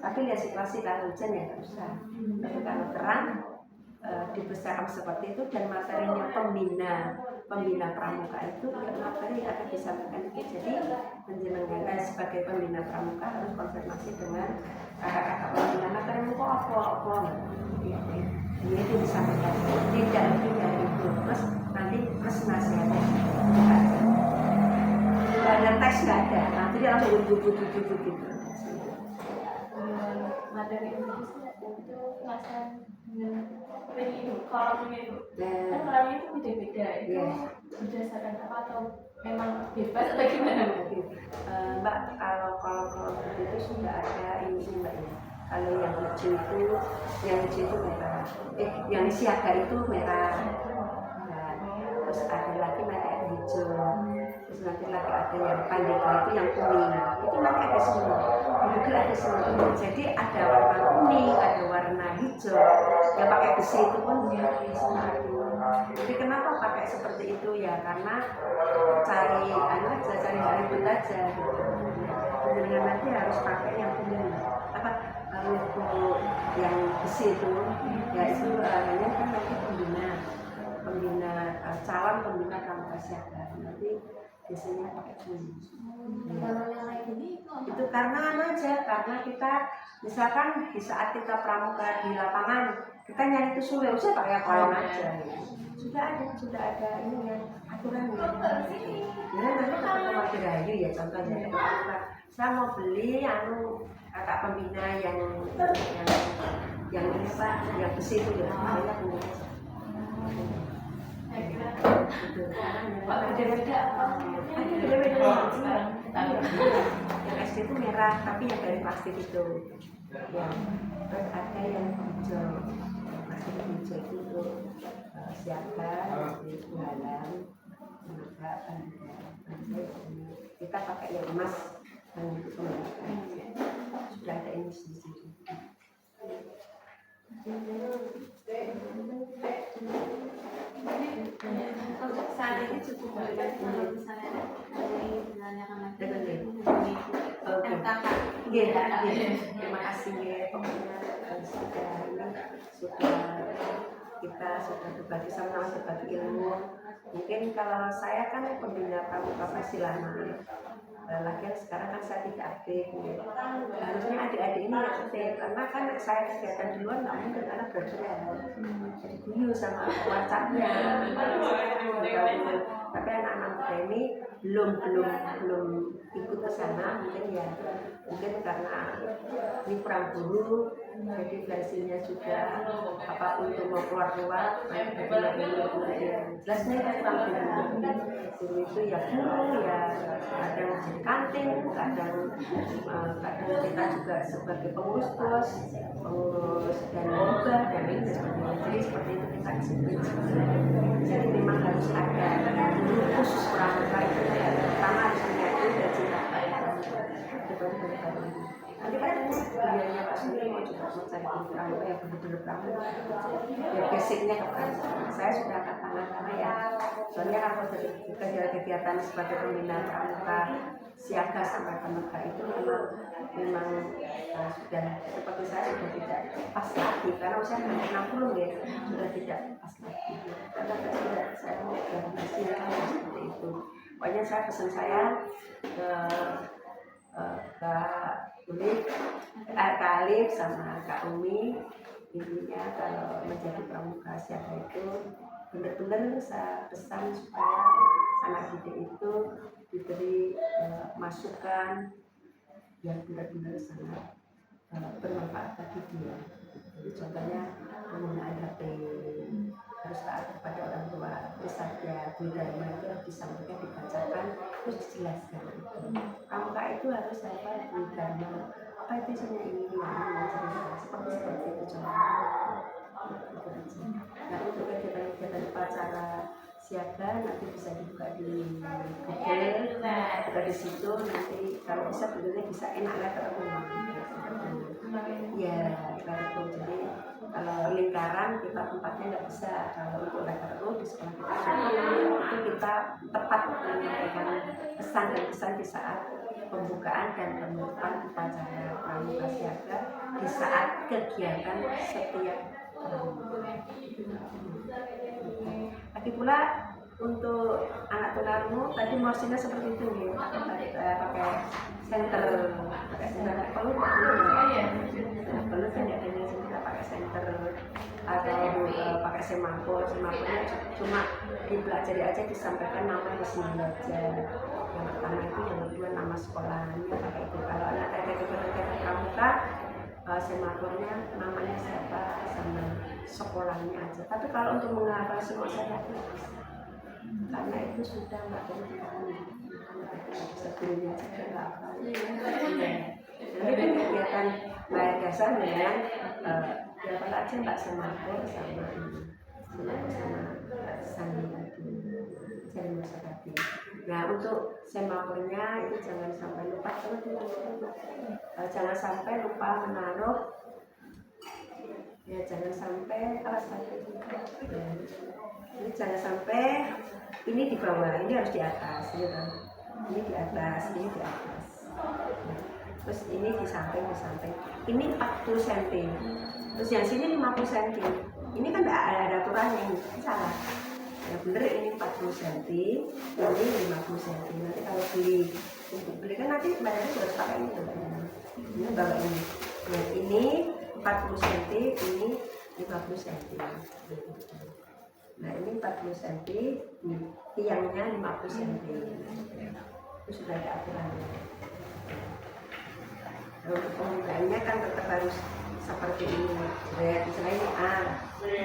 Tapi lihat situasi, kalau hujan ya nggak usah. Tapi kalau terang, dibesarkan seperti itu, dan materinya pembina pramuka itu ya materi akan disampaikan itu. Jadi menjenengan sebagai pembina pramuka harus konfirmasi dengan kakak-kakak pembina materimu kok apa ini itu disampaikan, tidak lebih dari itu. Terus nanti plus nasihatnya nggak ada teks, nggak ada, nanti dia langsung buku gitu. Materi Indonesia itu kelasan itu kalau itu kan orangnya itu beda-beda itu berdasarkan apa atau memang bebas atau gimana Mbak? Kalau itu sudah ada ini Mbak ya. Kalau yang hijau itu merah, yang siaga itu merah. Nah, terus ada lagi nanti ada hijau, terus nanti lagi ada yang pandega itu yang kuning. Itu nanti ada semua. Juga ada semua. Jadi ada warna kuning, ada warna hijau. Yang pakai besi itu pun semua. Jadi kenapa pakai seperti itu ya? Karena cari ribut aja. Jadi nanti harus pakai yang kuning. Untuk yang besi itu, ya itu hanya kan nanti calon pembina pramuka siaga nanti biasanya pakai kuning. Kalau yang lain ini itu karena kita misalkan di saat kita pramuka di lapangan kita nyari itu sulit, usah pakai kolam aja. Sudah ada ini ya aturannya. Ya nanti ketemu Madurayu ya contohnya. Saya mau beli kakak pembina yang ini apa, yang besi itu ya, saya punya. Beda-beda sekarang. Yang SD itu merah, tapi yang dari plastik itu. Ya, terus ada yang hijau. Plastik hijau itu untuk siaga, di bualan, kita pakai yang emas. Sudah ada ini di sini. Untuk saat ini cukup kalau misalnya dari menanyakan lagi terima kasih ya, pokoknya kita sudah berbagi sama-sama, berbagi ilmu. Mungkin kalau saya kan pembina pramuka masih lama. Lagian sekarang kan saya tidak aktif ya. Harusnya adik-adik ini yang aktif, karena kan saya kegiatan di luar nggak mungkin anak belajar jadi guyu sama whatsappnya. Tapi anak-anak muda ini belum ikut ke sana, mungkin karena ini kurang guru, jadi versinya juga untuk mau keluar jelasnya kan kurang guru itu ya guru ya, kadang jadi kantin, kadang kita juga sebagai pengurus dan lomba dan lain sebagainya. Jadi seperti itu kita disiplin. Jadi memang harus ada guru khusus pramuka itu ya, pertama harus punya itu dan cinta. Nanti kan biayanya Pak Suri mau juga mau cari pramuka yang benar-benar pramuka. Ya basicnya kepramukaan. Saya sudah angkat tangan karena ya soalnya kalau kegiatan sebagai pembina pramuka siaga sampai pramuka itu memang sudah seperti saya sudah tidak pas lagi karena usia hampir 60 ya sudah tidak pas lagi karena tidak saya mau garansi seperti itu. Pokoknya saya pesan saya ke Kak Ulif, Kak Alif sama Kak Umi, intinya kalau menjadi pramuka siaga itu benar-benar saya pesan supaya anak didik itu diberi masukan yang benar-benar sangat bermanfaat bagi dia. Jadi contohnya penggunaan HP, harus taat kepada orang tua, terus saja Dharma itu harus disampaikan, dibacakan, terus dijelaskan. Pramuka itu harus apa Dharma, apa itu isinya ini, seperti itu contohnya. Nah untuk kegiatan upacara siaga nanti bisa dibuka di Google, buka di situ nanti kalau bisa bentuknya bisa enak letter ya letter. Jadi kalau lingkaran kita tempatnya nggak bisa, kalau untuk letter di sekolah kita itu kita tepat menyampaikan pesan dan pesan di saat pembukaan dan penutupan upacara pramuka siaga di saat kegiatan setiap lagi pula untuk anak tunarungu tadi morsinya seperti itu ya, pakai senter perlu kan ya dengan kita pakai senter atau pakai semakornya cuma dipelajari aja, disampaikan nama resmi aja. Yang pertama itu, yang kedua nama sekolahnya pakai itu. Kalau anak kegiatan pramuka semakornya namanya siapa sama sekolahnya aja. Tapi kalau untuk menghafal semua saya tidak bisa karena itu sudah nggak perlu bisa gurunya saja nggak apa. Jadi kegiatan bayar dasar dengan berapa aja Mbak semakor sama sandi tadi. Nah untuk semakornya itu jangan sampai lupa, jangan sampai lupa menaruh, ya jangan sampai alas kaki. Jadi jangan sampai ini di bawah, ini harus di atas, gitu. Ini di atas, ini di atas. Terus ini di samping, ini 40 cm. Terus yang sini 50 cm. Ini kan ada aturannya, ini salah. Ya bener ini 40 cm, ini 50 cm. Nanti kalau untuk beli kan nanti bayarnya harus pakai ini tuh. Ini bawa ini. Nah ini 40 cm, ini 50 cm. Nah ini 40 cm, tiangnya 50 cm. Itu sudah ada aturannya. Untuk pembukaannya kan tetap harus seperti ini. Misalnya ini A,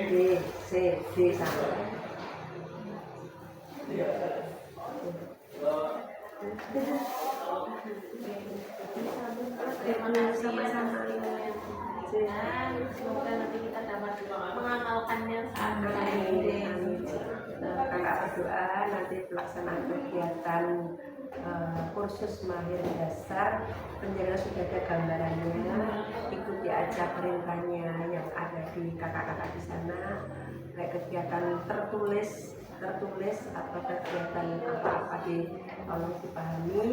B, C, D sampai. Sama-sama. Semoga nanti kita dapat mengamalkannya saat kakak berdoa nanti pelaksanaan kegiatan kursus mahir dasar penjelasan sudah ada gambarannya, ikuti aja perintahnya yang ada di kakak-kakak di sana, kayak kegiatan tertulis atau kegiatan apa-apa tolong dipahami,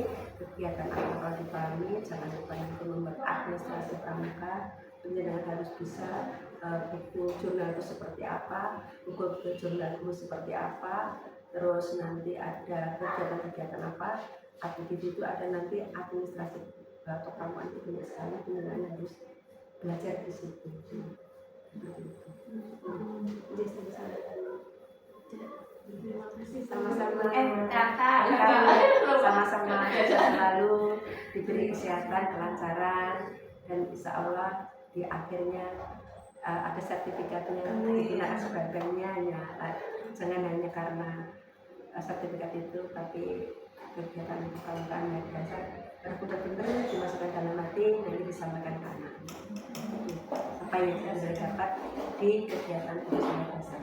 kegiatan apa-apa dipahami, jangan lupa itu membuat administrasi pramuka. Penjenengan harus bisa buku jurnal itu seperti apa, buku jurnal itu seperti apa, terus nanti ada kegiatan-kegiatan apa, aktivitas itu ada nanti administrasi kepramukaan itu banyak sekali, penjenengan harus belajar di situ. Sama-sama selalu diberi kesehatan, kelancaran, dan insya Allah di akhirnya ada sertifikatnya digunakan sebagainya ya. Jangan hanya karena sertifikat itu, tapi kegiatan kepramukaan yang biasa benar-benar dimasukkan dalam hati, nanti disampaikan ke anak. Apa yang bisa dapat di kegiatan dasar.